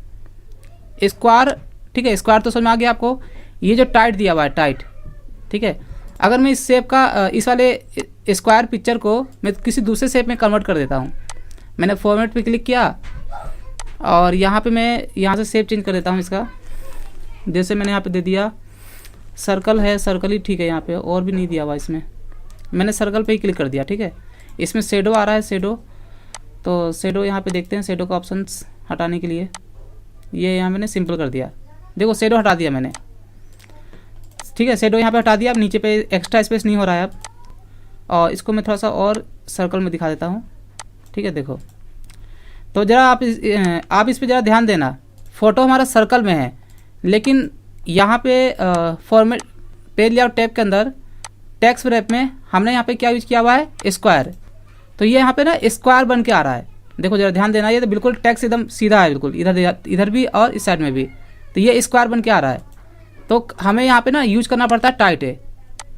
स्क्वायर, ठीक है, स्क्वायर तो समझ में आ गया आपको। ये जो टाइट दिया हुआ है, टाइट, ठीक है, अगर मैं इस शेप का इस वाले स्क्वायर पिक्चर को मैं किसी दूसरे शेप में कन्वर्ट कर देता हूँ। मैंने फॉर्मेट पे क्लिक किया और यहाँ पे मैं यहाँ से शेप चेंज कर देता हूँ इसका। जैसे मैंने यहाँ पे दे दिया सर्कल है, सर्कल ही ठीक है, यहाँ पे और भी नहीं दिया हुआ इसमें, मैंने सर्कल पे ही क्लिक कर दिया, ठीक है। इसमें शेडो आ रहा है, शेडो, तो शेडो यहाँ पे देखते हैं, शेडो का ऑप्शंस हटाने के लिए ये यहाँ मैंने सिंपल कर दिया, देखो शेडो हटा दिया मैंने, ठीक है, शेडो यहाँ पे हटा दिया। अब नीचे पे एक्स्ट्रा स्पेस नहीं हो रहा है अब, और इसको मैं थोड़ा सा और सर्कल में दिखा देता हूँ, ठीक है। देखो तो ज़रा आप इस पे ज़रा ध्यान देना, फ़ोटो हमारा सर्कल में है लेकिन यहाँ पे फॉर्मेट पेज लेआउट टैब के अंदर टेक्स्ट व्रैप में हमने यहाँ पे क्या यूज़ किया हुआ है, स्क्वायर। तो ये यहाँ पे ना स्क्वायर बन के आ रहा है, देखो ज़रा ध्यान देना, ये तो बिल्कुल टेक्स्ट एकदम सीधा है, बिल्कुल इधर भी और इस साइड में भी, तो ये स्क्वायर बन के आ रहा है। तो हमें यहाँ पे ना यूज करना पड़ता है टाइट है,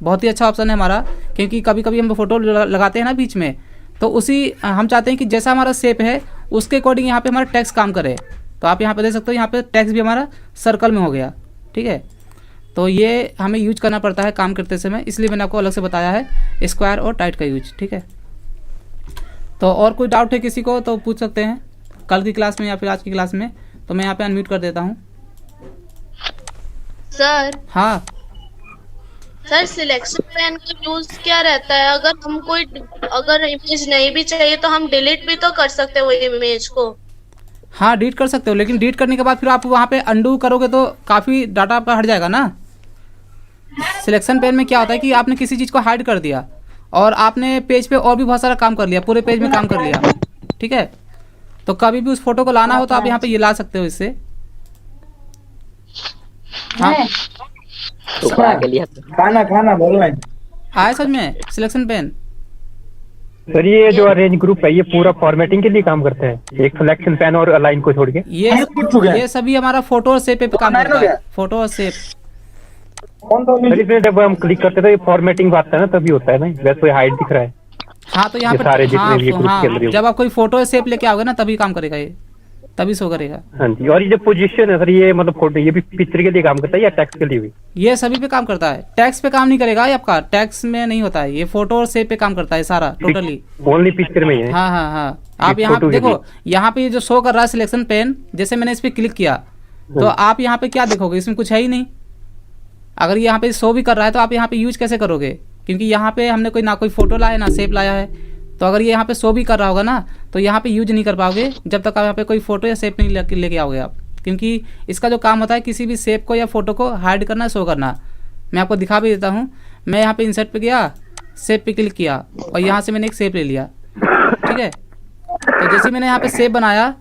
बहुत ही अच्छा ऑप्शन है हमारा, क्योंकि कभी कभी हम फोटो लगाते हैं ना बीच में, तो उसी हम चाहते हैं कि जैसा हमारा शेप है उसके अकॉर्डिंग यहाँ पे हमारा टेक्स्ट काम करे। तो आप यहाँ पे देख सकते हो, यहाँ पे टेक्स्ट भी हमारा सर्कल में हो गया, ठीक है। तो ये हमें यूज करना पड़ता है काम करते समय, इसलिए मैंने आपको अलग से बताया है स्क्वायर और टाइट का यूज, ठीक है। तो और कोई डाउट है किसी को तो पूछ सकते हैं कल की क्लास में या फिर आज की क्लास में। तो मैं यहाँ पे अनम्यूट कर देता हूँ। सर, हाँ सर सिलेक्शन पेन का यूज क्या रहता है? अगर इमेज नहीं भी चाहिए तो हम डिलीट भी तो कर सकते हैं वो इमेज को। हाँ डिलीट कर सकते हो, लेकिन डिलीट करने के बाद फिर आप वहाँ पे अंडू करोगे तो काफ़ी डाटा आपका हट जाएगा ना। सिलेक्शन पेन में क्या होता है कि आपने किसी चीज़ को हाइड कर दिया और आपने पेज पे और भी बहुत सारा काम कर लिया, पूरे पेज में काम कर लिया, ठीक है। तो कभी भी उस फोटो को लाना हो तो आप यहाँ पे ये ला सकते हो इससे। हाँ खाना बोल रहे हैं। आया समझ में सिलेक्शन पेन? सर ये जो अरेंज ग्रुप है ये पूरा फॉर्मेटिंग के लिए काम करता है, एक सिलेक्शन पेन और अलाइन को छोड़ के। ये सभी हमारा फोटो और शेप पे काम करता है, फोटो और शेप। सर इसमें जब हम क्लिक करते हैं तो ये फॉर्मेटिंग आता है ना, तभी होता है ना, वैसे हाइड दिख रहा है। हाँ तो यहाँ ये पे सारे जितने भी ग्रुप के अंदर जब आप कोई फोटो शेप लेके आओगे ना तभी काम करेगा ये। तभी शो करेगा। हाँ जी, और ये जो पोजीशन है सर, ये मतलब फोटो, ये भी पिक्चर के लिए काम करता है या टैक्स के लिए भी? ये सभी पे काम करता है, टैक्स पे काम नहीं करेगा ये आपका, टैक्स में नहीं होता है ये, फोटो और सेव पे काम करता है सारा टोटली। ओनली पिक्चर में ही है? हाँ हाँ हाँ, आप यहाँ फोटो पे के देखो, यहाँ पे जो शो कर रहा है सिलेक्शन पेन, जैसे मैंने इस पर क्लिक किया तो आप यहाँ पे क्या देखोगे, इसमें कुछ है ही नहीं। अगर यहाँ पे शो भी कर रहा है तो आप यहाँ पे यूज कैसे करोगे, क्योंकि यहाँ पे हमने कोई ना कोई फोटो लाया ना सेव लाया है। तो अगर ये यहाँ पे शो भी कर रहा होगा ना तो यहाँ पे यूज नहीं कर पाओगे जब तक आप यहाँ पे कोई फोटो या सेव नहीं लेके आओगे आप, क्योंकि इसका जो काम होता है किसी भी सेव को या फोटो को हाइड करना, शो करना। मैं आपको दिखा भी देता हूँ। मैं यहाँ पे इंसर्ट पे गया, सेव पे क्लिक किया और यहाँ से मैंने एक सेव ले लिया, ठीक है। तो जैसे मैंने यहाँ पे सेव बनाया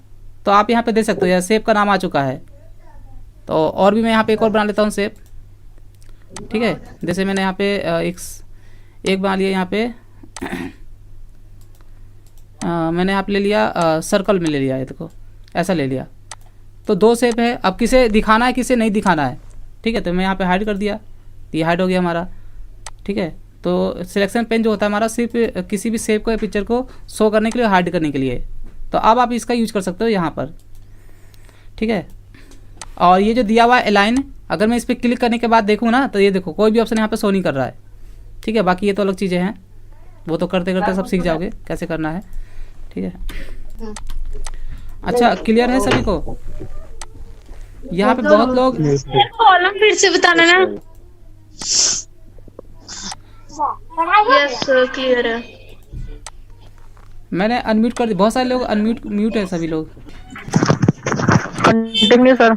तो आप यहाँ पे देख सकते हो यार सेव का नाम आ चुका है। तो और भी मैं यहाँ पे एक और बना लेता हूँ सेव, ठीक है। जैसे मैंने यहाँ पे एक बना लिया, यहाँ पे मैंने यहाँ पे ले लिया सर्कल में ले लिया है, देखो ऐसा ले लिया। तो 2 सेव है, अब किसे दिखाना है किसे नहीं दिखाना है, ठीक है। तो मैं यहाँ पे हाइड कर दिया, ये हाइड हो गया हमारा, ठीक है। तो सिलेक्शन पेन जो होता है हमारा सिर्फ किसी भी सेव को या पिक्चर को शो करने के लिए, हाइड करने के लिए। तो अब आप इसका यूज कर सकते हो यहाँ पर, ठीक है। और ये जो दिया हुआ है अलाइन, अगर मैं इस पर क्लिक करने के बाद देखूँ ना तो ये देखो कोई भी ऑप्शन यहाँ पे शो नहीं कर रहा है, ठीक है। बाकी ये तो अलग चीज़ें हैं, वो तो करते करते सब सीख जाओगे कैसे करना है, ठीक है। अच्छा, क्लियर है सभी को? यहाँ पे बहुत लोग कॉलम फिर से बताना ना। यस क्लियर है। मैंने अनम्यूट कर दी, बहुत सारे लोग म्यूट है सभी लोग। Continue sir.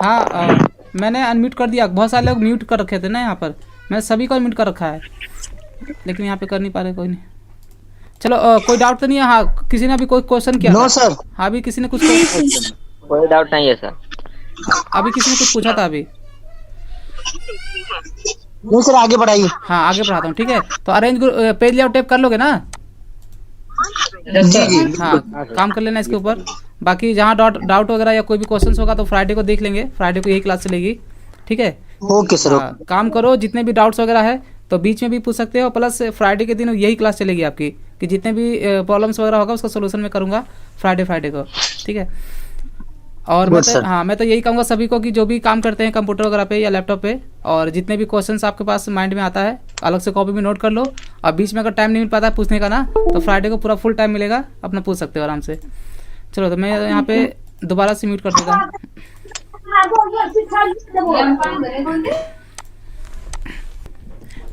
हाँ मैंने अनम्यूट कर दिया, बहुत सारे लोग म्यूट कर रखे थे ना यहाँ पर, मैं सभी को म्यूट कर रखा है, लेकिन यहाँ पे कर नहीं पा रहे कोई नहीं। चलो कोई डाउट तो नहीं है? हाँ, किसी ने अभी कोई क्वेश्चन किया? No sir. हाँ, अभी किसी ने कुछ कोई डाउट नहीं है सर। अभी किसी ने कुछ पूछा था अभी? नहीं सर, आगे बढ़ाइए। हाँ आगे बढ़ाता हूँ, ठीक है। तो अरेंज पेज लेआउट टेप कर लोगे ना? जी जी। हाँ, काम कर लेना इसके ऊपर। बाकी जहाँ डाउट वगैरह या कोई भी क्वेश्चन होगा तो फ्राइडे को देख लेंगे, फ्राइडे को यही क्लास चलेगी, ठीक है। Okay sir. हाँ, काम करो, जितने भी डाउट्स वगैरह है तो बीच में भी पूछ सकते हो, प्लस फ्राइडे के दिन यही क्लास चलेगी आपकी, कि जितने भी प्रॉब्लम्स वगैरह होगा उसका सोल्यूशन मैं करूँगा फ्राइडे को, ठीक है। और मैं तो यही कहूँगा सभी को कि जो भी काम करते हैं कंप्यूटर वगैरह पे या लैपटॉप पे, और जितने भी क्वेश्चंस आपके पास माइंड में आता है अलग से कॉपी में नोट कर लो, और बीच में अगर टाइम नहीं मिल पाता है पूछने का ना तो फ्राइडे को पूरा फुल टाइम मिलेगा, अपना पूछ सकते हो आराम से। चलो, तो मैं यहाँ पे दोबारा से म्यूट कर देता हूँ।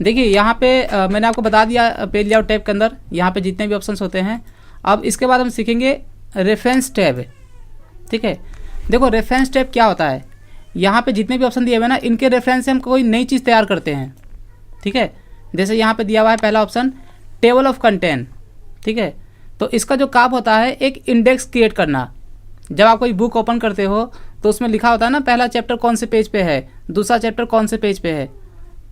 देखिए यहाँ पे मैंने आपको बता दिया पेज लेआउट टैब के अंदर यहाँ पे जितने भी ऑप्शंस होते हैं। अब इसके बाद हम सीखेंगे रेफरेंस टैब, ठीक है। देखो रेफरेंस टैब क्या होता है, यहाँ पे जितने भी ऑप्शन दिए हुए हैं ना इनके रेफरेंस से हम कोई नई चीज़ तैयार करते हैं, ठीक है। जैसे यहाँ पे दिया हुआ है पहला ऑप्शन टेबल ऑफ कंटेंट, ठीक है। तो इसका जो काम होता है एक इंडेक्स क्रिएट करना। जब आप कोई बुक ओपन करते हो तो उसमें लिखा होता है ना पहला चैप्टर कौन से पेज पे है, दूसरा चैप्टर कौन से पेज पे है।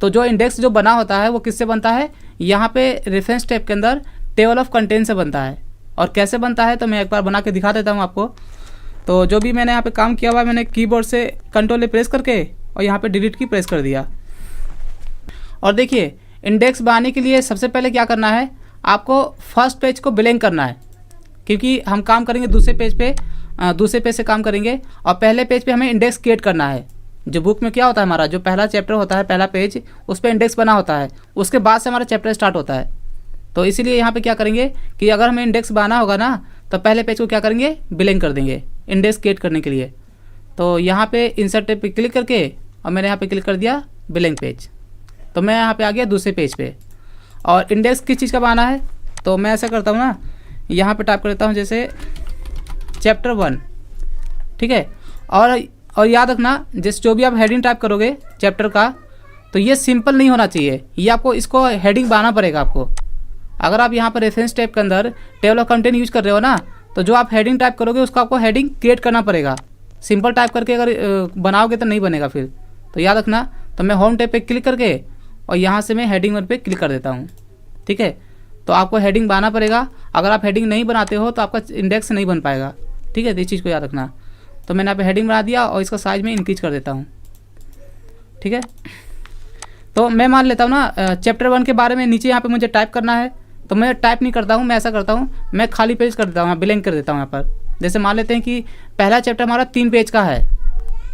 तो जो इंडेक्स जो बना होता है वो किससे बनता है, यहाँ पे रेफरेंस टैब के अंदर टेबल ऑफ कंटेंट से बनता है। और कैसे बनता है तो मैं एक बार बना के दिखा देता हूँ आपको। तो जो भी मैंने यहाँ पे काम किया हुआ है, मैंने कीबोर्ड से कंट्रोल प्रेस करके और यहाँ पे डिलीट की प्रेस कर दिया। और देखिए इंडेक्स बनाने के लिए सबसे पहले क्या करना है, आपको फर्स्ट पेज को ब्लैंक करना है, क्योंकि हम काम करेंगे दूसरे पेज से काम करेंगे, और पहले पेज पे हमें इंडेक्स क्रिएट करना है। जो बुक में क्या होता है हमारा जो पहला चैप्टर होता है, पहला पेज, उस पर इंडेक्स बना होता है, उसके बाद से हमारा चैप्टर स्टार्ट होता है। तो इसीलिए यहाँ पे क्या करेंगे कि अगर हमें इंडेक्स बनाना होगा ना तो पहले पेज को क्या करेंगे, ब्लैंक कर देंगे इंडेक्स क्रिएट करने के लिए। तो यहाँ पे इंसर्ट पे क्लिक करके और मैंने यहाँ पे क्लिक कर दिया ब्लैंक पेज, तो मैं यहाँ पे आ गया दूसरे पेज पे। और इंडेक्स किस चीज़ का बनाना है तो मैं ऐसा करता हूँ ना, यहाँ पे टाइप कर देता हूँ जैसे चैप्टर 1, ठीक है। और याद रखना जैसे जो भी आप हेडिंग टाइप करोगे चैप्टर का, तो ये सिंपल नहीं होना चाहिए, ये आपको इसको हेडिंग बनाना पड़ेगा आपको। अगर आप यहाँ पर रेफरेंस टैब के अंदर टेबल ऑफ कंटेंट यूज कर रहे हो ना, तो जो आप हेडिंग टाइप करोगे उसको आपको हेडिंग क्रिएट करना पड़ेगा। सिंपल टाइप करके अगर बनाओगे तो नहीं बनेगा फिर, तो याद रखना। तो मैं होम टैब पे क्लिक करके और यहाँ से मैं हेडिंग 1 पे क्लिक कर देता हूँ, ठीक है। तो आपको हेडिंग बनाना पड़ेगा, अगर आप हेडिंग नहीं बनाते हो तो आपका इंडेक्स नहीं बन पाएगा, ठीक है। तो इस चीज़ को याद रखना। तो मैंने यहाँ पे हेडिंग बना दिया और इसका साइज में इंक्रीज कर देता हूँ, ठीक है। तो मैं मान लेता हूँ ना चैप्टर 1 के बारे में नीचे यहाँ पे मुझे टाइप करना है, तो मैं टाइप नहीं करता हूँ, मैं ऐसा करता हूँ मैं खाली पेज कर देता हूँ, ब्लैंक कर देता हूँ यहाँ पर। जैसे मान लेते हैं कि पहला चैप्टर हमारा 3 पेज का है,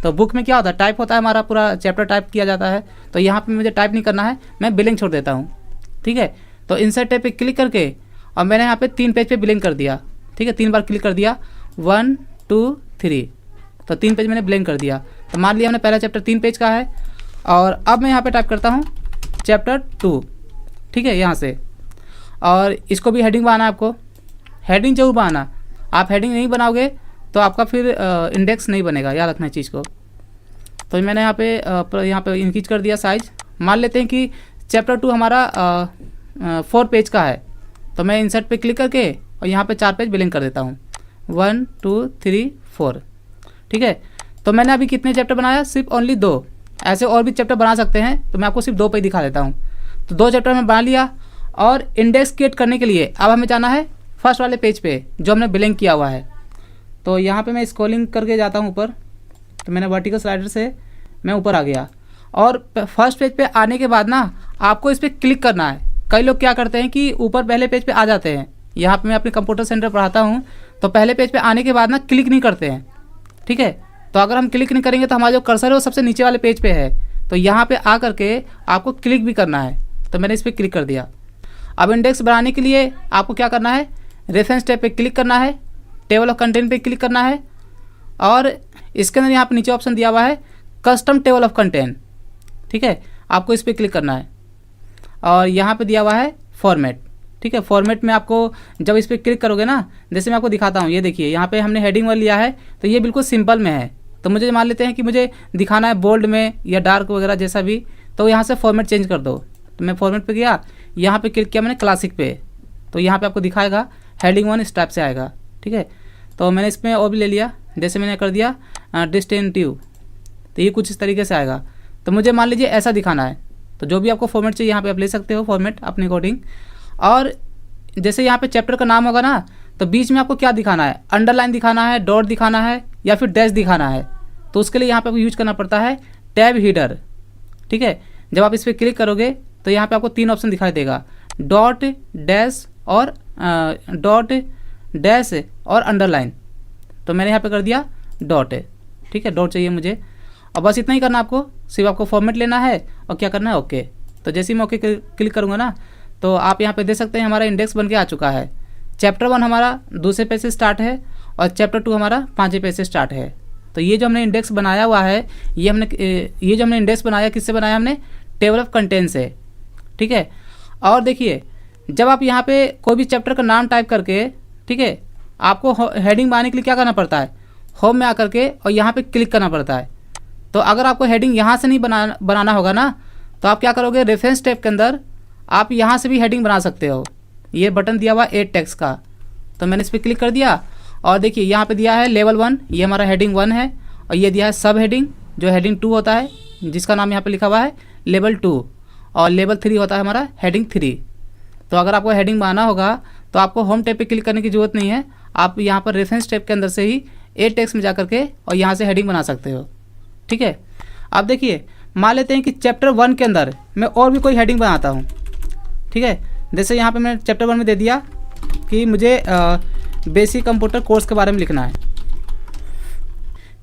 तो बुक में क्या होता है, टाइप होता है, हमारा पूरा चैप्टर टाइप किया जाता है। तो यहाँ पे मुझे टाइप नहीं करना है, मैं बिलिंग छोड़ देता हूँ। ठीक है, तो इंसर्ट टैब पे क्लिक करके और मैंने यहाँ पे 3 पेज पे बिलिंग कर दिया। ठीक है, 3 बार क्लिक कर दिया, 1 2 3, तो 3 पेज मैंने बिलिंग कर दिया। तो मान लिया हमने पहला चैप्टर 3 पेज का है, और अब मैं यहाँ पे टाइप करता हूँ चैप्टर 2। ठीक है, यहाँ से, और इसको भी हेडिंग बनाना है आपको, हेडिंग जरूर बनाना। आप हेडिंग नहीं बनाओगे तो आपका फिर इंडेक्स नहीं बनेगा, याद रखना है चीज़ को। तो मैंने यहाँ पे इंक्रीज कर दिया साइज। मान लेते हैं कि चैप्टर 2 हमारा 4 पेज का है, तो मैं इंसर्ट पे क्लिक करके और यहाँ पे 4 पेज बिलिंग कर देता हूँ, 1 2 3 4। ठीक है, तो मैंने अभी कितने चैप्टर बनाया, सिर्फ ओनली 2। ऐसे और भी चैप्टर बना सकते हैं, तो मैं आपको सिर्फ 2 पेज दिखा देता हूँ। तो 2 चैप्टर मैं बना लिया, और इंडेक्स क्रिएट करने के लिए अब हमें जाना है फर्स्ट वाले पेज पे जो हमने बिलिंग किया हुआ है। तो यहाँ पे मैं स्क्रॉलिंग करके जाता हूँ ऊपर, तो मैंने वर्टिकल स्लाइडर से मैं ऊपर आ गया, और फर्स्ट पेज पे आने के बाद ना आपको इस पर क्लिक करना है। कई लोग क्या करते हैं कि ऊपर पहले पेज पे आ जाते हैं, यहाँ पे मैं अपने कंप्यूटर सेंटर पढ़ाता हूँ, तो पहले पेज पे आने के बाद ना क्लिक नहीं करते हैं। ठीक है, तो अगर हम क्लिक नहीं करेंगे तो हमारा जो कर्सर है वो सबसे नीचे वाले पेज पे है, तो यहाँ पे आ करके आपको क्लिक भी करना है। तो मैंने इस पर क्लिक कर दिया। अब इंडेक्स बनाने के लिए आपको क्या करना है, रेफरेंस टैब पे क्लिक करना है, टेबल ऑफ कंटेंट पे क्लिक करना है, और इसके अंदर यहाँ पे नीचे ऑप्शन दिया हुआ है कस्टम टेबल ऑफ कंटेंट। ठीक है, आपको इस पर क्लिक करना है, और यहाँ पे दिया हुआ है फॉर्मेट। ठीक है, फॉर्मेट में आपको जब इस पर क्लिक करोगे ना, जैसे मैं आपको दिखाता हूँ, ये देखिए यहाँ पे हमने हेडिंग 1 लिया है, तो ये बिल्कुल सिंपल में है। तो मुझे मान लेते हैं कि मुझे दिखाना है बोल्ड में या डार्क वगैरह जैसा भी, तो यहाँ से फॉर्मेट चेंज कर दो। तो मैं फॉर्मेट पे गया, यहाँ पे क्लिक किया मैंने क्लासिक पे, तो यहाँ पे आपको दिखाएगा हेडिंग 1 इस टाइप से आएगा। ठीक है, तो मैंने इसमें और भी ले लिया, जैसे मैंने कर दिया डिस्टिंक्टिव, तो ये कुछ इस तरीके से आएगा। तो मुझे मान लीजिए ऐसा दिखाना है, तो जो भी आपको फॉर्मेट चाहिए यहाँ पे आप ले सकते हो फॉर्मेट अपने अकॉर्डिंग। और जैसे यहाँ पे चैप्टर का नाम होगा ना, तो बीच में आपको क्या दिखाना है, अंडरलाइन दिखाना है, डॉट दिखाना है, या फिर डैश दिखाना है। तो उसके लिए यहाँ पे आपको यूज करना पड़ता है टैब हीडर। ठीक है, जब आप इस पर क्लिक करोगे तो यहाँ पे आपको 3 ऑप्शन दिखाई देगा, डॉट डैश और अंडरलाइन। तो मैंने यहाँ पे कर दिया डॉट। ठीक है, डॉट चाहिए मुझे, और बस इतना ही करना आपको, सिर्फ आपको फॉर्मेट लेना है और क्या करना है, ओके। तो जैसे ही मैं ओके क्लिक करूँगा ना, तो आप यहाँ पे देख सकते हैं हमारा इंडेक्स बन के आ चुका है। चैप्टर 1 हमारा 2 पेज से स्टार्ट है, और चैप्टर 2 हमारा 5 पेज से स्टार्ट है। तो ये जो हमने इंडेक्स बनाया हुआ है, ये जो हमने इंडेक्स बनाया किससे बनाया, हमने टेबल ऑफ कंटेंट से। ठीक है, और देखिए जब आप यहाँ पे कोई भी चैप्टर का नाम टाइप करके, ठीक है, आपको हेडिंग बनाने के लिए क्या करना पड़ता है, होम में आकर के और यहाँ पे क्लिक करना पड़ता है। तो अगर आपको हेडिंग यहाँ से नहीं बनाना होगा ना, तो आप क्या करोगे, रेफरेंस टैब के अंदर आप यहाँ से भी हेडिंग बना सकते हो। ये बटन दिया हुआ एड टेक्स्ट का, तो मैंने इस पर क्लिक कर दिया, और देखिए यहाँ पे दिया है लेवल 1, ये हमारा हेडिंग 1 है, और ये दिया है सब हेडिंग जो हेडिंग 2 होता है, जिसका नाम यहाँ पे लिखा हुआ है लेवल 2, और लेवल 3 होता है हमारा हेडिंग 3। तो अगर आपको हेडिंग बनाना होगा तो आपको होम टैब पे क्लिक करने की ज़रूरत नहीं है, आप यहाँ पर रेफरेंस टैब के अंदर से ही एड टेक्स्ट में जा करके और यहाँ से हेडिंग बना सकते हो। ठीक है, अब देखिए मान लेते हैं कि चैप्टर 1 के अंदर मैं और भी कोई हेडिंग बनाता हूँ। ठीक है, जैसे यहाँ पे मैंने चैप्टर 1 में दे दिया कि मुझे बेसिक कंप्यूटर कोर्स के बारे में लिखना है।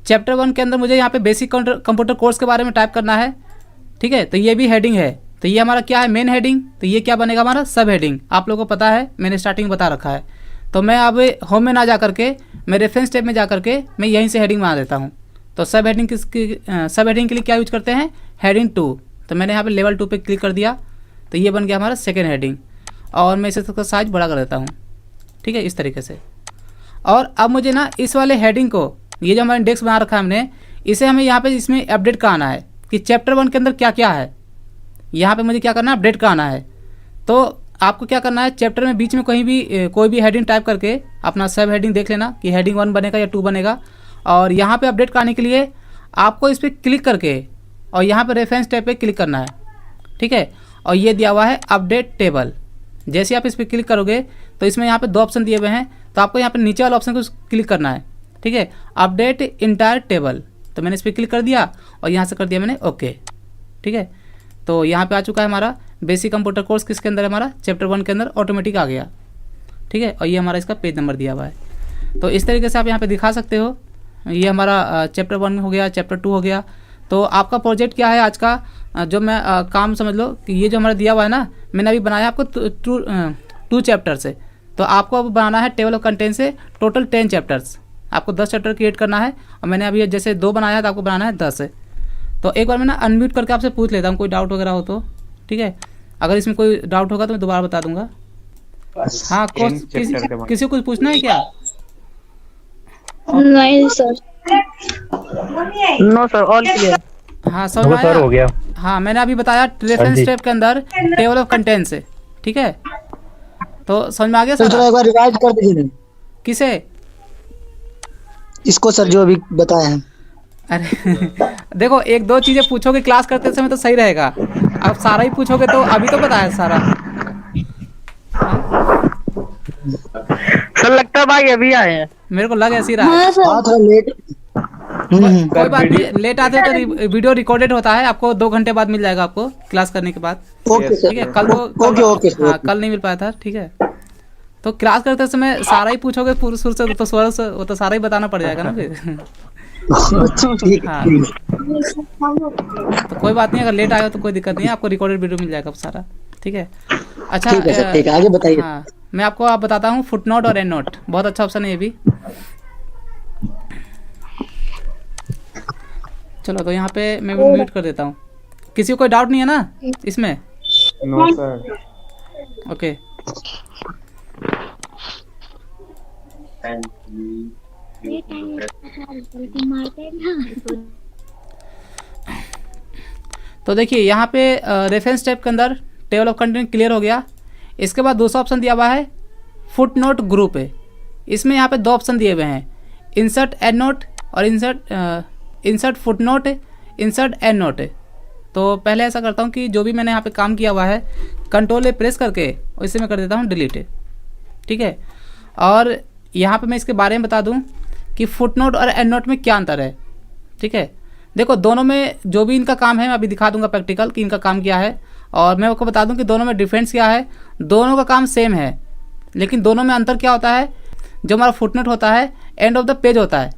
चैप्टर 1 के अंदर मुझे यहाँ पे बेसिक कंप्यूटर कोर्स के बारे में टाइप करना है। ठीक है, तो ये भी हेडिंग है, तो ये हमारा क्या है, मेन हेडिंग। तो ये क्या बनेगा, हमारा सब हेडिंग। आप लोगों को पता है, मैंने स्टार्टिंग बता रखा है। तो मैं अब होम में ना जा करके मैं रेफरेंस टैब में जा करके मैं यहीं से हेडिंग बना देता हूँ। तो सब हेडिंग के लिए क्या यूज करते हैं, हेडिंग 2। तो मैंने यहाँ पे लेवल 2 पे क्लिक कर दिया, तो ये बन गया हमारा सेकेंड हेडिंग, और मैं इसे थोड़ा साइज बड़ा कर देता हूँ। ठीक है, इस तरीके से। और अब मुझे ना इस वाले हेडिंग को, ये जो हमारा इंडेक्स बना रखा है हमने, इसे हमें यहाँ पे इसमें अपडेट का आना है कि चैप्टर 1 के अंदर क्या क्या है। यहाँ पे मुझे क्या करना है, अपडेट का आना है। तो आपको क्या करना है, चैप्टर में बीच में कहीं भी कोई भी हेडिंग टाइप करके अपना सब हेडिंग देख लेना कि हेडिंग 1 बनेगा या 2 बनेगा। और यहाँ पे अपडेट का आने के लिए आपको इस पर क्लिक करके और यहाँ पे रेफरेंस टैब पे क्लिक करना है। ठीक है, और ये दिया हुआ है अपडेट टेबल। जैसे आप इस पर क्लिक करोगे तो इसमें यहाँ पे 2 ऑप्शन दिए हुए हैं, तो आपको यहाँ पे नीचे वाला ऑप्शन को क्लिक करना है। ठीक है, अपडेट इंटायर टेबल। तो मैंने इस पर क्लिक कर दिया और यहाँ से कर दिया मैंने ओके। ठीक है, तो यहाँ पे आ चुका है हमारा बेसिक कंप्यूटर कोर्स, किसके अंदर है, हमारा चैप्टर 1 के अंदर ऑटोमेटिक आ गया। ठीक है, और ये हमारा इसका पेज नंबर दिया हुआ है। तो इस तरीके से आप यहाँ पे दिखा सकते हो। ये हमारा चैप्टर 1 हो गया, चैप्टर 2 हो गया। तो आपका प्रोजेक्ट क्या है आज का, जो मैं काम समझ लो कि ये जो हमारा दिया हुआ है ना, मैंने अभी बनाया आपको 2 चैप्टर से। तो आपको अब बनाना है टेबल ऑफ कंटेंट से टोटल 10 चैप्टर्स। आपको 10 चैप्टर क्रिएट करना है, और मैंने अभी जैसे 2 बनाया तो आपको बनाना है 10 है। तो एक बार मैं ना अनम्यूट करके आपसे पूछ लेता हूँ, कोई डाउट वगैरह हो तो, ठीक है। अगर इसमें कोई डाउट होगा तो मैं दोबारा बता दूंगा। हाँ, किसी को कुछ पूछना है क्या? नहीं sir. No sir, all clear. हाँ, समझ में सर हो आया? गया। हाँ, मैंने अभी बताया रेफरेंस स्टेप के अंदर टेबल ऑफ कंटेंट से, ठीक है। तो समझ में आ गया सर सर? थोड़ा एक बार रिवाइज कर दीजिए किसे? इसको सर, जो अभी बताया है। अरे देखो, 1-2 चीजें पूछोगे क्लास करते समय तो सही रहेगा। अब सारा ही पूछोगे तो अभी तो बताया सारा। सर लगता है भाई अभी आए हैं। मेरे को लग ऐसे ही रहा है। हाँ सर। हाँ थोड़ा लेट। कोई बात नहीं, लेट आते हो तो वीडियो रिकॉर्डेड होता है, आपको 2 घंटे बाद मिल जाएगा आपको क्लास करने के बाद, ओके सर। ठीक है। कल तो ओके हाँ, कल नहीं मिल पाया था, ठीक है। तो क्लास करते समय सारा ही पूछोगे पूरे सुर से, तो स्वर से वो तो सारा ही बताना पड़ जाएगा ना फिर। ठीक हाँ। है। तो कोई बात नहीं, अगर लेट आए तो कोई दिक्कत नहीं है, आपको रिकॉर्डेड वीडियो मिल जाएगा सारा, ठीक है। अच्छा, ठीक है सर, ठीक है, आगे बताइए। हाँ, मैं आपको आप बताता हूँ फुटनोट और एंड नोट। बहुत अच्छा ऑप्शन है ये भी। चलो, तो यहाँ पे मैं भी म्यूट कर देता हूँ। किसी को कोई डाउट नहीं है ना इसमें? No sir. ओके। तो देखिए यहाँ पे रेफरेंस टाइप के अंदर टेबल ऑफ कंटेंट क्लियर हो गया। इसके बाद दूसरा ऑप्शन दिया हुआ है फुट नोट ग्रुप है। इसमें यहाँ पे 2 ऑप्शन दिए हुए हैं, इंसर्ट एंड नोट और insert foot note, insert and note. तो पहले ऐसा करता हूँ कि जो भी मैंने यहाँ पे काम किया हुआ है कंट्रोल प्रेस करके इसे मैं कर देता हूँ डिलीट, ठीक है। और यहाँ पे मैं इसके बारे में बता दूँ कि फुट नोट और एंड नोट में क्या अंतर है, ठीक है। देखो, दोनों में जो भी इनका काम है मैं अभी दिखा दूंगा प्रैक्टिकल कि इनका काम क्या है, और मैं आपको बता दूं कि दोनों में डिफरेंस क्या है। दोनों का काम सेम है, लेकिन दोनों में अंतर क्या होता है, जो हमारा फुटनोट होता है एंड ऑफ द पेज होता है।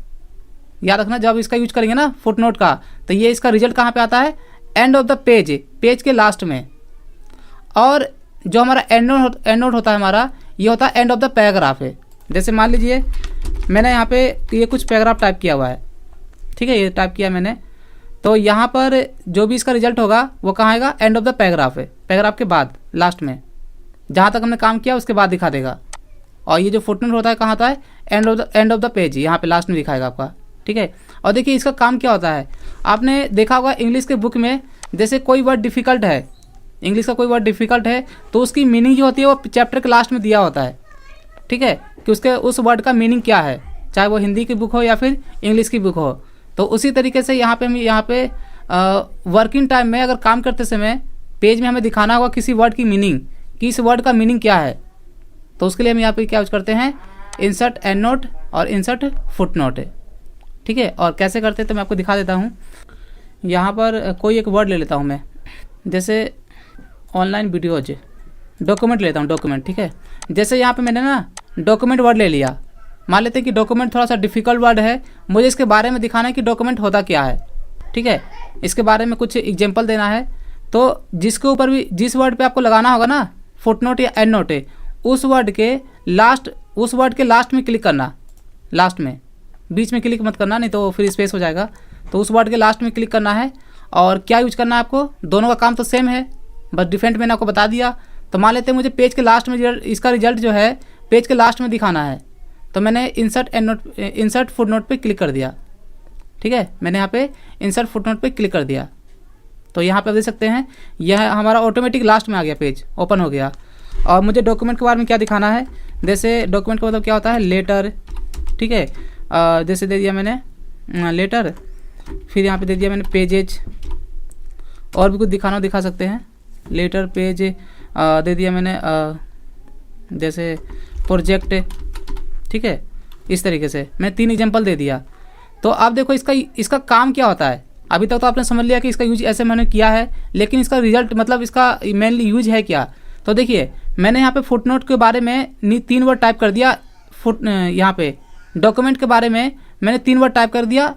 याद रखना, जब इसका यूज करेंगे ना फुटनोट का, तो ये इसका रिजल्ट कहाँ पे आता है, end of the page, page के लास्ट में। और जो हमारा एंड नोट होता है हमारा, ये होता है एंड ऑफ द पैराग्राफ है। जैसे मान लीजिए मैंने यहाँ पे ये कुछ पैराग्राफ टाइप किया हुआ है, ठीक है, ये टाइप किया मैंने। तो यहाँ पर जो भी इसका रिजल्ट होगा वो कहाँ आएगा, एंड ऑफ द पैराग्राफ है, पैराग्राफ के बाद लास्ट में जहाँ तक हमने काम किया उसके बाद दिखा देगा। और ये जो फुटनोट होता है कहाँ होता है, एंड ऑफ द पेज, यहाँ पे लास्ट में दिखाएगा आपका, ठीक है। और देखिए इसका काम क्या होता है, आपने देखा होगा इंग्लिश के बुक में, जैसे कोई वर्ड डिफ़िकल्ट है, इंग्लिश का कोई वर्ड डिफ़िकल्ट है तो उसकी मीनिंग जो होती है वो चैप्टर के लास्ट में दिया होता है, ठीक है, कि उसके उस वर्ड का मीनिंग क्या है, चाहे वो हिंदी की बुक हो या फिर इंग्लिश की बुक हो। तो उसी तरीके से यहाँ पे वर्किंग टाइम में अगर काम करते समय पेज में हमें दिखाना होगा किसी वर्ड की मीनिंग, कि इस वर्ड का मीनिंग क्या है। तो उसके लिए हम यहाँ पे क्या यूज करते हैं, इंसर्ट एंड नोट और इंसर्ट फुट नोट, ठीक है। और कैसे करते हैं तो मैं आपको दिखा देता हूँ। यहाँ पर कोई एक वर्ड ले लेता हूँ मैं, जैसे ऑनलाइन वीडियोज, डॉक्यूमेंट लेता हूँ, डॉक्यूमेंट, ठीक है। जैसे यहाँ पे मैंने ना डॉक्यूमेंट वर्ड ले लिया, मान लेते हैं कि डॉक्यूमेंट थोड़ा सा डिफ़िकल्ट वर्ड है, मुझे इसके बारे में दिखाना है कि डॉक्यूमेंट होता क्या है, ठीक है। इसके बारे में कुछ एग्जांपल देना है। तो जिसके ऊपर भी जिस वर्ड पे आपको लगाना होगा ना फुटनोट या एंड नोट, उस वर्ड के लास्ट में क्लिक करना, लास्ट में, बीच में क्लिक मत करना, नहीं तो फिर स्पेस हो जाएगा। तो उस वर्ड के लास्ट में क्लिक करना है। और क्या यूज करना है आपको, दोनों का काम तो सेम है, बस डिफरेंट मैंने आपको बता दिया। तो मान लेते हैं मुझे पेज के लास्ट में इसका रिजल्ट जो है पेज के लास्ट में दिखाना है, तो मैंने इंसर्ट फुट नोट पर क्लिक कर दिया, ठीक है। मैंने यहाँ पे इंसर्ट फुट नोट पर क्लिक कर दिया, तो यहाँ पे आप देख सकते हैं यह हमारा ऑटोमेटिक लास्ट में आ गया, पेज ओपन हो गया। और मुझे डॉक्यूमेंट के बारे में क्या दिखाना है, जैसे डॉक्यूमेंट का मतलब क्या होता है, लेटर, ठीक है। जैसे दे दिया मैंने लेटर, फिर यहाँ पे दे दिया मैंने पेजेज, और भी कुछ दिखाना दिखा सकते हैं, लेटर, पेज, दे दिया मैंने जैसे प्रोजेक्ट, ठीक है। इस तरीके से मैं 3 एग्जांपल दे दिया। तो आप देखो इसका काम क्या होता है। अभी तक तो आपने समझ लिया कि इसका यूज ऐसे मैंने किया है, लेकिन इसका रिजल्ट मतलब इसका मेनली यूज है क्या। तो देखिए मैंने यहाँ पे फुटनोट के बारे में 3 वर्ड टाइप कर दिया, यहाँ पे डॉक्यूमेंट के बारे में मैंने 3 वर्ड टाइप कर दिया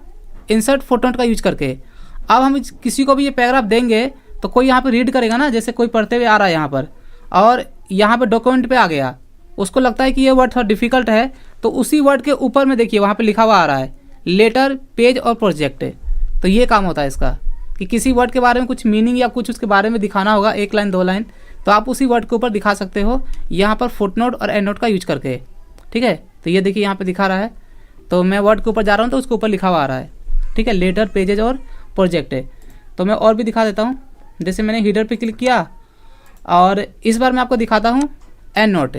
इंसर्ट फुटनोट का यूज करके। अब हम किसी को भी ये पैराग्राफ देंगे तो कोई यहाँ पे रीड करेगा ना, जैसे कोई पढ़ते हुए आ रहा है यहाँ पर और यहाँ पे डॉक्यूमेंट पे आ गया, उसको लगता है कि ये वर्ड थोड़ा डिफिकल्ट है, तो उसी वर्ड के ऊपर में देखिए वहाँ पे लिखा हुआ आ रहा है लेटर, पेज और प्रोजेक्ट। तो ये काम होता है इसका कि किसी वर्ड के बारे में कुछ मीनिंग या कुछ उसके बारे में दिखाना होगा, 1 लाइन 2 लाइन, तो आप उसी वर्ड के ऊपर दिखा सकते हो यहाँ पर फुटनोट और एंड नोट का यूज करके। ठीक है, तो ये देखिए यहाँ पे दिखा रहा है, तो मैं वर्ड के ऊपर जा रहा हूँ तो उसके ऊपर लिखा हुआ आ रहा है। ठीक है, लेटर, पेजेज और प्रोजेक्ट है। तो मैं और भी दिखा देता हूँ, जैसे मैंने हीडर पे क्लिक किया और इस बार मैं आपको दिखाता हूँ एंड नोट।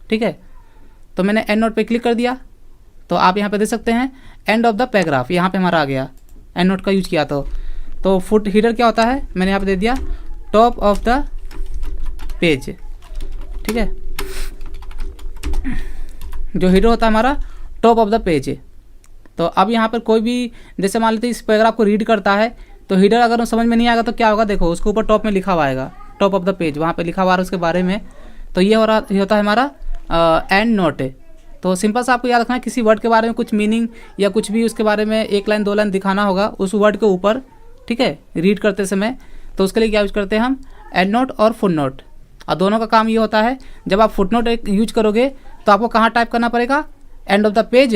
ठीक है, तो मैंने एंड नोट पे क्लिक कर दिया तो आप यहाँ पे देख सकते हैं एंड ऑफ द पैराग्राफ यहाँ पे हमारा आ गया, एंड नोट का यूज किया तो फुट हीडर क्या होता है मैंने यहाँ पे दे दिया टॉप ऑफ द पेज। ठीक है, जो हीडर होता है हमारा टॉप ऑफ द पेज। तो अब यहाँ पर कोई भी जैसे मान लेते इस पैराग्राफ को रीड करता है तो हीडर अगर समझ में नहीं आएगा तो क्या होगा, देखो उसके ऊपर टॉप में लिखा हुआ आएगा, टॉप ऑफ द पेज वहाँ पे लिखा हुआ है उसके बारे में। तो ये होता है हमारा एंड नोट। तो सिंपल सा आपको याद रखना है, किसी वर्ड के बारे में कुछ मीनिंग या कुछ भी उसके बारे में 1 लाइन 2 लाइन दिखाना होगा उस वर्ड के ऊपर। ठीक है, रीड करते समय, तो उसके लिए क्या यूज करते हैं हम एंड नोट और फुट नोट। और दोनों का काम ये होता है, जब आप फुट नोट यूज करोगे तो आपको कहाँ टाइप करना पड़ेगा, एंड ऑफ द पेज।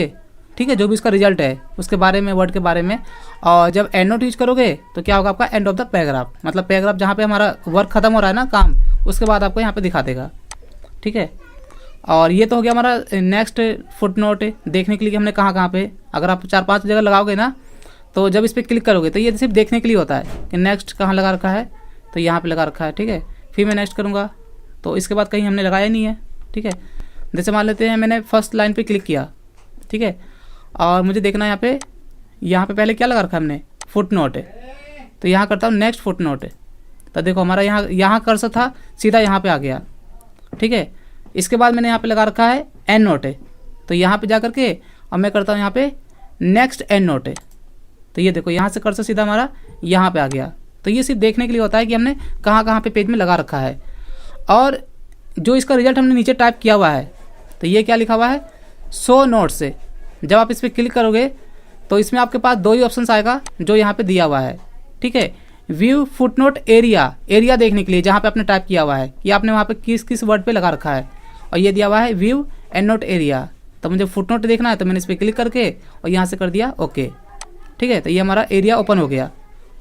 ठीक है, जो भी उसका रिजल्ट है उसके बारे में, वर्ड के बारे में। और जब एंड नोट यूज करोगे तो क्या होगा आपका एंड ऑफ द पैराग्राफ, मतलब पैराग्राफ जहाँ पे हमारा वर्क खत्म हो रहा है ना काम, उसके बाद आपको यहाँ पे दिखा देगा। ठीक है, और ये तो हो गया हमारा नेक्स्ट फुट नोट देखने के लिए कि हमने कहाँ पे, अगर आप 4-5 जगह लगाओगे ना तो जब इस पर क्लिक करोगे तो ये सिर्फ देखने के लिए होता है कि नेक्स्ट कहाँ लगा रखा है, तो यहाँ पे लगा रखा है। ठीक है, फिर मैं नेक्स्ट करूँगा तो इसके बाद कहीं हमने लगाया नहीं है। ठीक है, जैसे मान लेते हैं मैंने फर्स्ट लाइन पे क्लिक किया। ठीक है, और मुझे देखना है यहाँ पे पहले क्या लगा रखा है हमने, फुट नोट। तो यहाँ करता हूँ नेक्स्ट फुट नोट। तो देखो हमारा यहाँ कर्सर था, सीधा यहाँ पे आ गया। ठीक है, इसके बाद मैंने यहाँ पे लगा रखा है एंड नोट। तो यहाँ पे जा करके अब मैं करता हूँ यहाँ पे नेक्स्ट एंड नोट। तो ये देखो यहाँ से कर्सर सीधा हमारा यहाँ पे आ गया। तो ये सिर्फ देखने के लिए होता है कि हमने कहाँ पे पेज में लगा रखा है। और जो इसका रिजल्ट हमने नीचे टाइप किया हुआ है, तो ये क्या लिखा हुआ है, शो नोट्स। जब आप इस पर क्लिक करोगे तो इसमें आपके पास 2 ही ऑप्शन आएगा जो यहाँ पे दिया हुआ है। ठीक है, व्यू फुटनोट एरिया देखने के लिए जहाँ पे आपने टाइप किया हुआ है कि आपने वहाँ पे किस वर्ड पे लगा रखा है, और ये दिया हुआ है व्यू एंड नोट एरिया। तो मुझे फुटनोट देखना है तो मैंने इस पर क्लिक करके और यहाँ से कर दिया ओके। ठीक है, तो ये हमारा एरिया ओपन हो गया।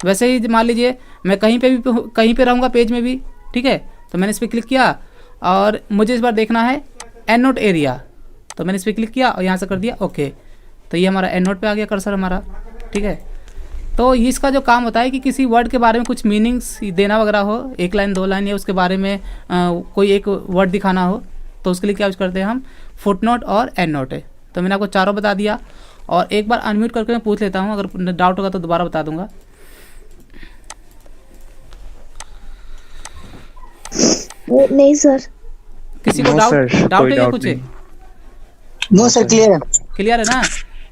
वैसे ही मान लीजिए मैं कहीं पे रहूँगा पेज में भी। ठीक है, तो मैंने इस पर क्लिक किया और मुझे इस बार देखना है एंड नोट एरिया, तो मैंने इस पर क्लिक किया और यहाँ से कर दिया ओके। तो ये हमारा एंड नोट पे आ गया कर्सर हमारा। ठीक है, तो इसका जो काम होता है कि किसी वर्ड के बारे में कुछ मीनिंग्स देना वगैरह हो, 1 लाइन 2 लाइन, या उसके बारे में कोई एक वर्ड दिखाना हो, तो उसके लिए क्या यूज करते हैं हम, फुट नोट और एंड नोट। तो मैंने आपको चारों बता दिया। और एक बार अनम्यूट करके मैं पूछ लेता हूँ, अगर डाउट होगा तो दोबारा बता दूंगा। नहीं सर। किसी को No, डाउट sir, डाउट कोई है या doubt कुछ है? नहीं। नो सर, क्लियर है। क्लियर है ना?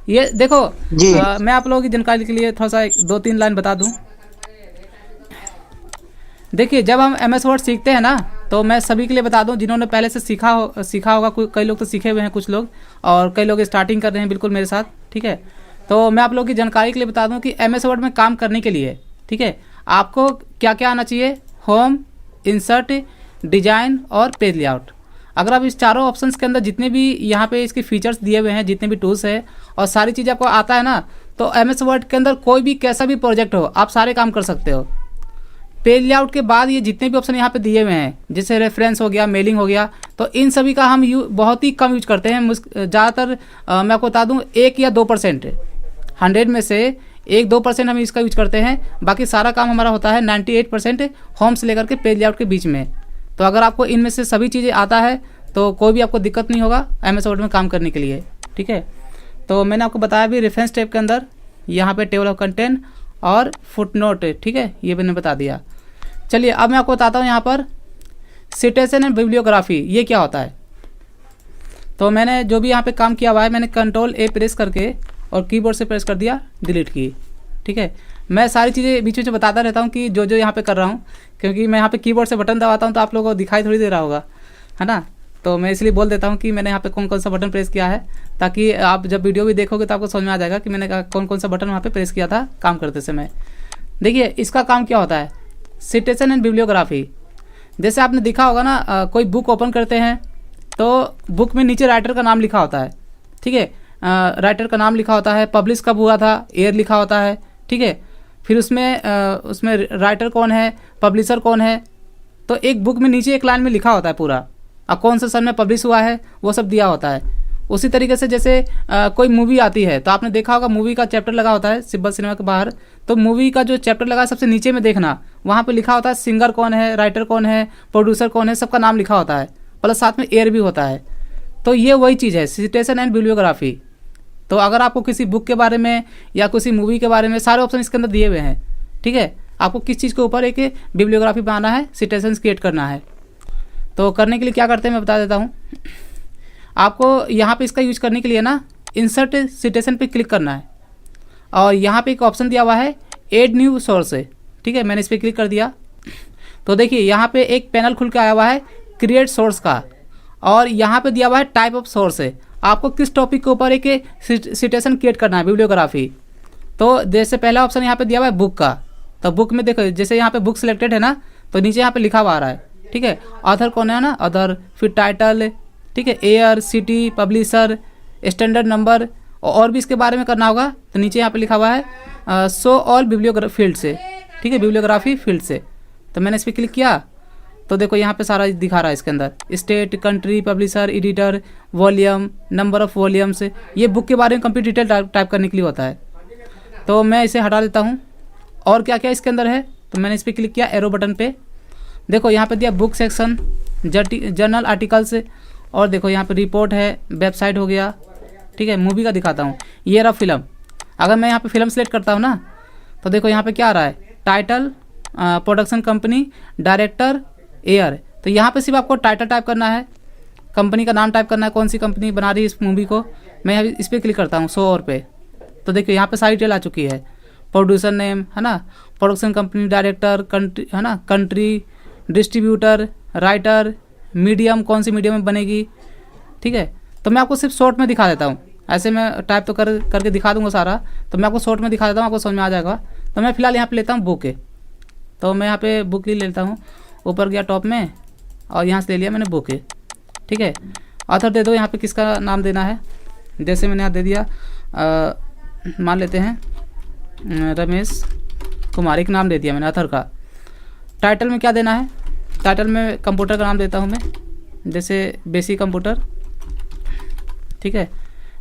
ये देखो जी। मैं आप लोगों की जानकारी के लिए थोड़ा सा 2-3 लाइन बता दूं। देखिए, जब हम MS वर्ड सीखते हैं ना, तो मैं सभी के लिए बता दूं जिन्होंने पहले से सीखा होगा, कई लोग तो सीखे हुए हैं, कुछ लोग, और कई लोग स्टार्टिंग कर रहे हैं बिल्कुल मेरे साथ। ठीक है, तो मैं आप लोगों की जानकारी के लिए बता दूं कि MS वर्ड में काम करने के लिए, ठीक है, आपको क्या क्या आना चाहिए, होम, इंसर्ट, डिजाइन और पेज लेआउट। अगर आप इस चारों ऑप्शंस के अंदर जितने भी यहाँ पे इसके फीचर्स दिए हुए हैं, जितने भी टूल्स है और सारी चीज़ आपको आता है ना, तो MS वर्ड के अंदर कोई भी कैसा भी प्रोजेक्ट हो आप सारे काम कर सकते हो। पेज लेआउट के बाद ये जितने भी ऑप्शन यहाँ पे दिए हुए हैं, जैसे रेफरेंस हो गया, मेलिंग हो गया, तो इन सभी का हम बहुत ही कम यूज करते हैं। ज़्यादातर मैं आपको बता दूँ 1 या 2%, 100 में से 1-2% हम इसका यूज करते हैं। बाकी सारा काम हमारा होता है 98% होम से लेकर के पेज लेआउट के बीच में। तो अगर आपको इनमें से सभी चीज़ें आता है तो कोई भी आपको दिक्कत नहीं होगा MS वर्ड में काम करने के लिए। ठीक है, तो मैंने आपको बताया भी रेफरेंस टैब के अंदर यहाँ पे टेबल ऑफ कंटेंट और फुटनोट। ठीक है, ये मैंने बता दिया। चलिए अब मैं आपको बताता हूँ यहाँ पर सिटेशन एंड बिब्लियोग्राफी ये क्या होता है। तो मैंने जो भी यहाँ पे काम किया हुआ है, मैंने Ctrl+A प्रेस करके और कीबोर्ड से प्रेस कर दिया डिलीट की। ठीक है, मैं सारी चीज़ें बीच बीच में बताता रहता हूँ कि जो यहाँ पे कर रहा हूँ, क्योंकि मैं यहाँ पे कीबोर्ड से बटन दबाता हूँ तो आप लोगों को दिखाई थोड़ी दे रहा होगा, है ना। तो मैं इसलिए बोल देता हूँ कि मैंने यहाँ पे कौन कौन सा बटन प्रेस किया है, ताकि आप जब वीडियो भी देखोगे तो आपको समझ में आ जाएगा कि मैंने कौन कौन सा बटन वहाँ पे प्रेस किया था काम करते समय। देखिए इसका काम क्या होता है, सिटेशन एंड बिब्लियोग्राफी। जैसे आपने देखा होगा ना, कोई बुक ओपन करते हैं तो बुक में नीचे राइटर का नाम लिखा होता है, ठीक है, राइटर का नाम लिखा होता है, पब्लिश कब हुआ था, ईयर लिखा होता है, ठीक है, फिर उसमें राइटर कौन है, पब्लिशर कौन है, तो एक बुक में नीचे एक लाइन में लिखा होता है पूरा, अब कौन से सन में पब्लिश हुआ है वो सब दिया होता है। उसी तरीके से जैसे कोई मूवी आती है तो आपने देखा होगा मूवी का चैप्टर लगा होता है सिब्बल सिनेमा के बाहर, तो मूवी का जो चैप्टर लगा है सबसे नीचे में देखना, वहाँ पे लिखा होता है सिंगर कौन है, राइटर कौन है, प्रोड्यूसर कौन है, सबका नाम लिखा होता है, प्लस साथ में ईयर भी होता है। तो ये वही चीज़ है सिटेशन एंड बिब्लियोग्राफी। तो अगर आपको किसी बुक के बारे में या किसी मूवी के बारे में, सारे ऑप्शन इसके अंदर दिए हुए हैं, ठीक है, आपको किस चीज़ के ऊपर एक बिब्लियोग्राफी बनाना है, सिटेशन क्रिएट करना है। तो करने के लिए क्या करते हैं मैं बता देता हूँ। आपको यहाँ पे इसका यूज करने के लिए ना इंसर्ट सिटेशन पे क्लिक करना है, और यहाँ पे एक ऑप्शन दिया हुआ है ऐड न्यू सोर्स है, ठीक है, मैंने इस पर क्लिक कर दिया। तो देखिए यहाँ पे एक पैनल खुल के आया हुआ है क्रिएट सोर्स का, और यहाँ पे दिया हुआ है टाइप ऑफ सोर्स है, आपको किस टॉपिक के ऊपर एक सिटेशन क्रिएट करना है, बिब्लियोग्राफी। तो जैसे पहला ऑप्शन यहाँ पे दिया हुआ है बुक का, तो बुक में देखो जैसे यहाँ पे बुक सिलेक्टेड है ना, तो नीचे यहाँ पे लिखा हुआ आ रहा है, ठीक है, ऑथर कौन है ना, ऑथर, फिर टाइटल, ठीक है, year, city, publisher, standard number, और भी इसके बारे में करना होगा तो नीचे यहाँ पे लिखा हुआ है शो ऑल बिब्लियोग्राफी फील्ड से, ठीक है, बिब्लियोग्राफी फील्ड से। तो मैंने इस पर क्लिक किया तो देखो यहाँ पे सारा दिखा रहा है इसके अंदर, state, country, publisher, editor, volume, number of volumes, ये बुक के बारे में कंप्लीट डिटेल टाइप करने के लिए होता है। तो मैं इसे हटा देता हूँ। और क्या क्या इसके अंदर है, तो मैंने इस पर क्लिक किया एरो बटन पे, देखो यहाँ पे दिया बुक सेक्शन, जर्नल आर्टिकल्स, और देखो यहाँ पे रिपोर्ट है, वेबसाइट हो गया, ठीक है, मूवी का दिखाता हूँ, ये रहा फिल्म। अगर मैं यहाँ पे फिल्म सेलेक्ट करता हूँ ना, तो देखो यहाँ पे क्या आ रहा है, title, production company, director, year. तो यहाँ पे सिर्फ आपको टाइटल टाइप करना है, कंपनी का नाम टाइप करना है, कौन सी कंपनी बना रही है इस मूवी को। मैं यहाँ इस पर क्लिक करता हूँ 100 और पे, तो देखिए यहाँ पे सारी डिटेल आ चुकी है, प्रोड्यूसर नेम है ना, प्रोडक्शन कंपनी, डायरेक्टर, कंट्री है ना, कंट्री, डिस्ट्रीब्यूटर, राइटर, मीडियम, कौन सी मीडियम में बनेगी, ठीक है। तो मैं आपको सिर्फ शॉर्ट में दिखा देता हूँ, ऐसे मैं टाइप तो करके दिखा दूंगा सारा, तो मैं आपको शॉर्ट में दिखा देता हूँ, आपको समझ में आ जाएगा। तो मैं फिलहाल यहाँ पे लेता हूँ बुक, तो मैं यहाँ पे बुक ही लेता हूँ, ऊपर गया टॉप में और यहाँ से ले लिया मैंने बुक, ठीक है। ऑथर दे दो यहाँ पे किसका नाम देना है, जैसे मैंने यहाँ दे दिया, मान लेते हैं रमेश कुमार, एक नाम दे दिया मैंने ऑथर का। टाइटल में क्या देना है, टाइटल में कंप्यूटर का नाम देता हूँ मैं, जैसे बेसिक कंप्यूटर, ठीक है,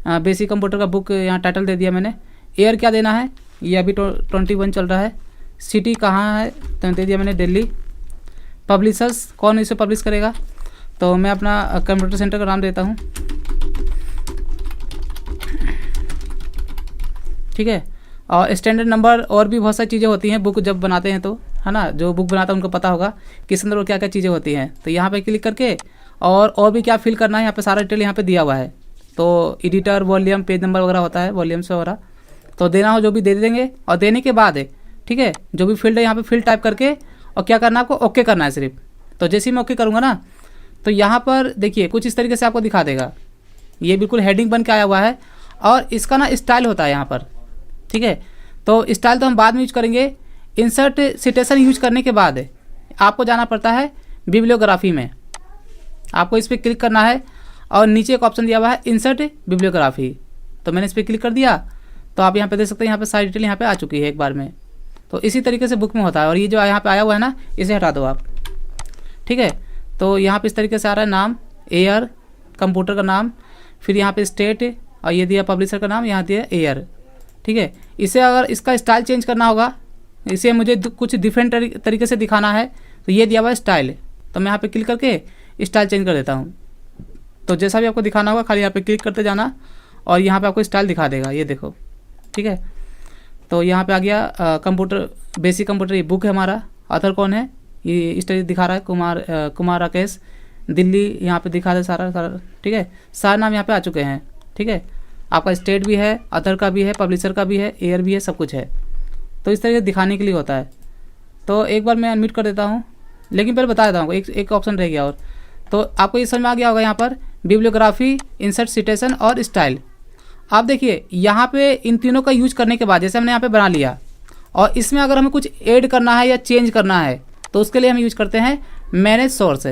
बेसिक कंप्यूटर का बुक यहाँ टाइटल दे दिया मैंने। ईयर क्या देना है, ये अभी 21 चल रहा है। सिटी कहाँ है, तो दे दिया मैंने दिल्ली। पब्लिशर्स कौन इसे पब्लिश करेगा, तो मैं अपना कंप्यूटर सेंटर का नाम देता हूँ, ठीक है। और स्टैंडर्ड नंबर, और भी बहुत सारी चीज़ें होती हैं बुक जब बनाते हैं तो, है ना, जो बुक बनाता है उनको पता होगा किस अंदर क्या क्या चीज़ें होती हैं। तो यहाँ पे क्लिक करके और भी क्या फिल करना है, यहाँ पे सारा डिटेल यहाँ पे दिया हुआ है। तो एडिटर, वॉल्यूम, पेज नंबर वगैरह होता है, वॉल्यूम्स वगैरह, तो देना हो जो भी दे देंगे। और देने के बाद ठीक है, जो भी फील्ड है यहाँ पे फील्ड टाइप करके और क्या करना है आपको, ओके करना है सिर्फ। तो जैसे ही मैं ओके करूँगा ना, तो यहाँ पर देखिए कुछ इस तरीके से आपको दिखा देगा, ये बिल्कुल हेडिंग बन के आया हुआ है, और इसका ना स्टाइल होता है यहाँ पर, ठीक है। तो स्टाइल तो हम बाद में यूज करेंगे। इंसर्ट सिटेशन यूज करने के बाद आपको जाना पड़ता है बिब्लियोग्राफी में, आपको इस पर क्लिक करना है, और नीचे एक ऑप्शन दिया हुआ है इंसर्ट बिब्लियोग्राफी। तो मैंने इस पर क्लिक कर दिया, तो आप यहाँ पे देख सकते हैं, यहाँ पे सारी डिटेल यहाँ पे आ चुकी है एक बार में। तो इसी तरीके से बुक में होता है। और ये जो यहाँ पे आया हुआ है ना, इसे हटा दो आप, ठीक है। तो यहाँ पे इस तरीके से आ रहा है नाम, ईयर, कंप्यूटर का नाम, फिर यहाँ पे स्टेट, और ये दिया पब्लिशर का नाम, यहाँ दिया ईयर, ठीक है। इसे अगर इसका स्टाइल चेंज करना होगा, इसे मुझे कुछ डिफरेंट तरीके से दिखाना है, तो ये दिया हुआ है स्टाइल। तो मैं यहाँ पे क्लिक करके स्टाइल चेंज कर देता हूँ। तो जैसा भी आपको दिखाना होगा खाली यहाँ पे क्लिक करते जाना, और यहाँ पे आपको स्टाइल दिखा देगा, ये देखो, ठीक है। तो यहाँ पे आ गया कंप्यूटर, बेसिक कंप्यूटर, ये बुक है हमारा। ऑथर कौन है, ये इस तरह दिखा रहा है, कुमार राकेश, दिल्ली, यहाँ पे दिखा दे सारा, ठीक है। सारे नाम यहाँ पे आ चुके हैं, ठीक है। आपका स्टेट भी है, ऑथर का भी है, पब्लिशर का भी है, ईयर भी है, सब कुछ है। तो इस तरह से दिखाने के लिए होता है। तो एक बार मैं अनम्यूट कर देता हूँ, लेकिन पहले बता देता हूँ, एक ऑप्शन रह गया और, तो आपको ये समझ में आ गया होगा यहाँ पर बिब्लियोग्राफी, इंसर्ट, सिटेशन और स्टाइल। आप देखिए यहाँ पे इन तीनों का यूज करने के बाद जैसे हमने यहाँ पे बना लिया, और इसमें अगर हमें कुछ ऐड करना है या चेंज करना है तो उसके लिए हम यूज करते हैं मैनेज सोर्स।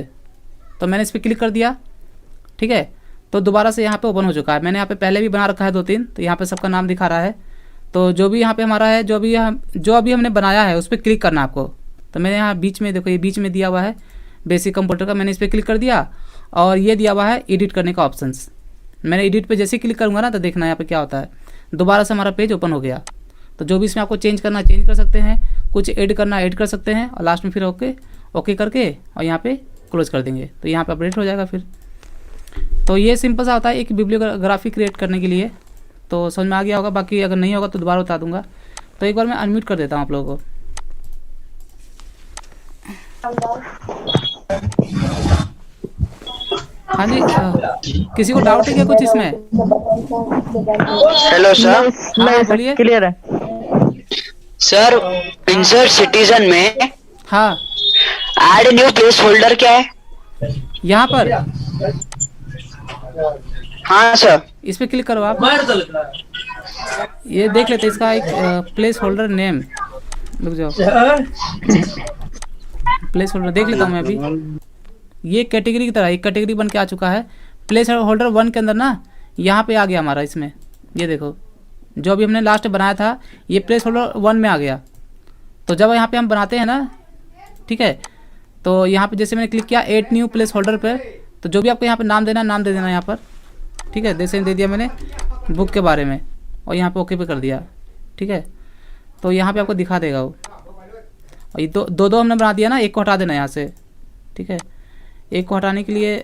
तो मैंने इस पर क्लिक कर दिया, ठीक है। तो दोबारा से यहाँ पे ओपन हो चुका है। मैंने यहाँ पे पहले भी बना रखा है 2-3, तो यहाँ पे सबका नाम दिखा रहा है। तो जो भी यहाँ पे हमारा है, जो अभी हमने बनाया है उस पर क्लिक करना है आपको। तो मैंने यहाँ बीच में देखो, ये बीच में दिया हुआ है बेसिक कंप्यूटर का, मैंने इस पर क्लिक कर दिया और ये दिया हुआ है एडिट करने का ऑप्शंस। मैंने एडिट पे जैसे ही क्लिक करूँगा ना तो देखना यहाँ पे क्या होता है, दोबारा से हमारा पेज ओपन हो गया। तो जो भी इसमें आपको चेंज करना चेंज कर सकते हैं, कुछ ऐड करना ऐड कर सकते हैं, और लास्ट में फिर ओके करके और यहाँ पे क्लोज कर देंगे तो यहाँ पे अपडेट हो जाएगा फिर। तो ये सिंपल सा होता है एक बिब्लियोग्राफी क्रिएट करने के लिए। तो समझ में आ गया होगा, बाकी अगर नहीं होगा तो दोबारा बता दूंगा। तो एक बार मैं अनम्यूट कर देता हूँ आप लोगों को। हाँ जी, किसी को डाउट है क्या कुछ इसमें? Hello sir. हाँ बोलिए। क्लियर है सर, इंसर्ट सिटीजन में हाँ, ऐड न्यू प्लेस होल्डर क्या है? यहाँ पर हाँ सर। इस पर क्लिक करो आप, ये देख लेते हैं इसका एक प्लेस होल्डर नेम। रुक जाओ, प्लेस होल्डर देख लेता हूँ मैं अभी। ये कैटेगरी की तरह एक कैटेगरी बन के आ चुका है। प्लेस होल्डर 1 के अंदर ना यहाँ पे आ गया हमारा, इसमें ये देखो जो अभी हमने लास्ट बनाया था ये प्लेस होल्डर 1 में आ गया। तो जब यहाँ पे हम बनाते हैं ना, ठीक है, तो यहाँ पे जैसे मैंने क्लिक किया ऐड न्यू प्लेस होल्डर पर, तो जो भी आपको यहाँ पे नाम देना नाम दे देना यहाँ पर, ठीक है। जैसे दे दिया मैंने बुक के बारे में और यहाँ पे ओके पे कर दिया, ठीक है। तो यहाँ पे आपको दिखा देगा वो। और ये दो हमने बना दिया ना, एक को हटा देना यहाँ से, ठीक है। एक को हटाने के लिए,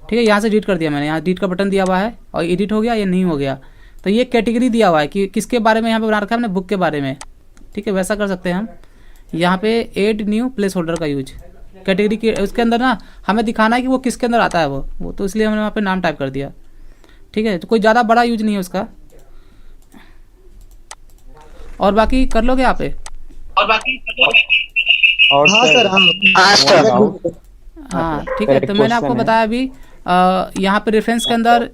ठीक है, यहाँ से एडिट कर दिया मैंने, यहाँ एडिट का बटन दिया हुआ है और एडिट हो गया, ये नहीं हो गया। तो ये कैटेगरी दिया हुआ है कि किसके बारे में यहाँ पे बना रखा है हमने, बुक के बारे में, ठीक है। वैसा कर सकते हैं हम यहाँ पे ऐड न्यू प्लेस होल्डर का यूज कैटेगरी के उसके अंदर ना हमें दिखाना है कि वो किसके अंदर आता है वो तो इसलिए हमने वहाँ पे नाम टाइप कर दिया, ठीक है। तो कोई ज़्यादा बड़ा यूज नहीं है उसका। और बाकी कर लोगे आप? हाँ सर, हाँ ठीक है। तो मैंने आपको बताया अभी यहाँ पे रेफरेंस के अंदर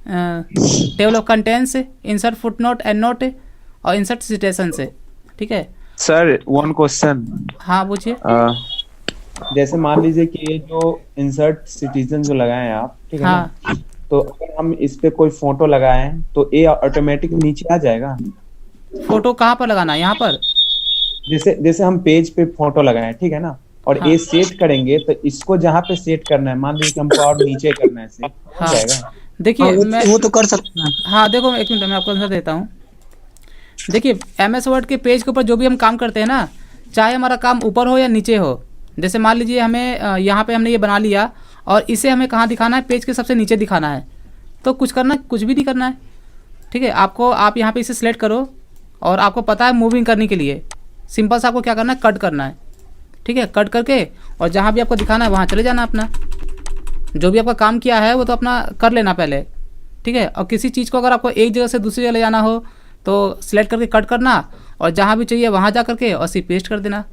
table of contents, insert footnote, and note और इंसर्ट सिटेशन से, ठीक है। Sir one question. हाँ पूछिए। जैसे मान लीजिए कि ये जो इंसर्ट सिटीजन जो लगाए हैं आप, ठीक है हाँ। ना? तो अगर हम इस पे कोई फोटो लगाए तो ये ऑटोमेटिक नीचे आ जाएगा? फोटो कहाँ पर लगाना है? यहाँ पर जैसे हम पेज पे फोटो लगाए, ठीक है ना, और हाँ। ये सेट करेंगे तो इसको जहाँ पे सेट करना है, मान लीजिए कि हमको और नीचे करना है, सेट हो हाँ। जाएगा? देखिए वो तो कर सकते हैं। हाँ देखो एक मिनट मैं आपको आंसर देता हूँ। देखिए MS वर्ड के पेज के ऊपर जो भी हम काम करते हैं ना, चाहे हमारा काम ऊपर हो या नीचे हो, जैसे मान लीजिए हमें यहाँ पे हमने ये बना लिया और इसे हमें कहाँ दिखाना है, पेज के सबसे नीचे दिखाना है, तो कुछ भी नहीं करना है, ठीक है। आप यहाँ पे इसे सिलेक्ट करो और आपको पता है मूविंग करने के लिए सिंपल सा आपको क्या करना है, कट करना है, ठीक है। कट करके और जहाँ भी आपको दिखाना है वहाँ चले जाना, अपना जो भी आपका काम किया है वो तो अपना कर लेना पहले, ठीक है। और किसी चीज़ को अगर आपको एक जगह से दूसरी जगह ले जाना हो तो सिलेक्ट करके कट करना और जहाँ भी चाहिए वहाँ जा करके और सिर्फ पेस्ट कर देना,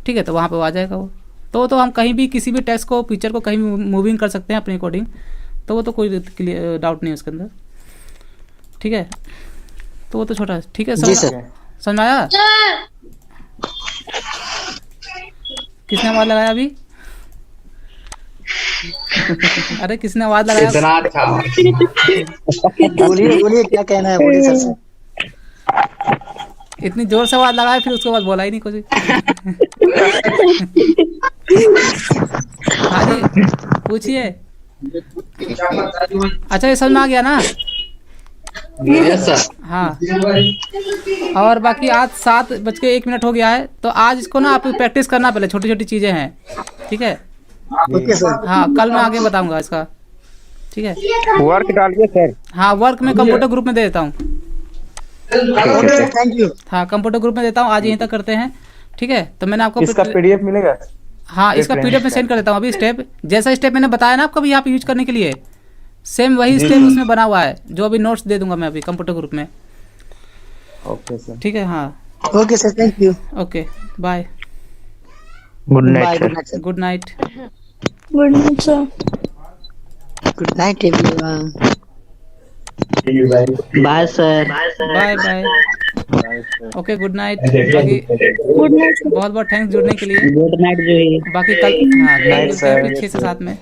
ठीक है। तो वहाँ पे आ जाएगा वो। तो हम कहीं भी किसी भी टेक्स्ट को, पिक्चर को कहीं भी मूविंग कर सकते हैं अपने अकॉर्डिंग, तो वो तो कोई डाउट नहीं है उसके अंदर, ठीक है। तो वो तो छोटा है, ठीक है। समझ में आया? किसने आवाज लगाया अभी? अरे किसने आवाज लगाया? बोलिए क्या कहना है, बोलिए सर से। इतनी जोर से आवाज लगाया फिर उसके बाद बोला ही नहीं कुछ। हाँ जी पूछिए। अच्छा ये समझ में आ गया ना? हाँ। और बाकी आज 7:01 हो गया है, तो आज इसको ना आप प्रैक्टिस करना, पहले छोटी छोटी चीजें हैं, ठीक है। Okay sir. हाँ कल मैं आगे बताऊंगा इसका, ठीक है। वर्क डालिए सर। हाँ वर्क मैं कंप्यूटर ग्रुप में दे देता हूँ। Thank you. हाँ कंप्यूटर ग्रुप में देता हूँ, आज यहीं तक करते हैं, ठीक है। तो मैंने आपको इसका PDF मिलेगा? हाँ इसका PDF में सेंड कर देता हूँ अभी। स्टेप जैसा स्टेप मैंने बताया ना आपको अभी यहाँ पे यूज करने के लिए, सेम वही स्टेप उसमें बना हुआ है, जो अभी नोट्स दे दूंगा मैं अभी कंप्यूटर ग्रुप में। Okay sir. ठीक है। हाँ okay sir, thank you. Okay bye. Good bye night sir. Good night good night sir. Good night sir. Good night everyone. Bye sir. Bye bye. Bye sir. Okay good night. बाकी good night बहुत बहुत thanks जुड़ने के लिए। Good night जो है बाकी कल, हाँ कल Night, मिलते हैं sir. फिर 6 से 7 में।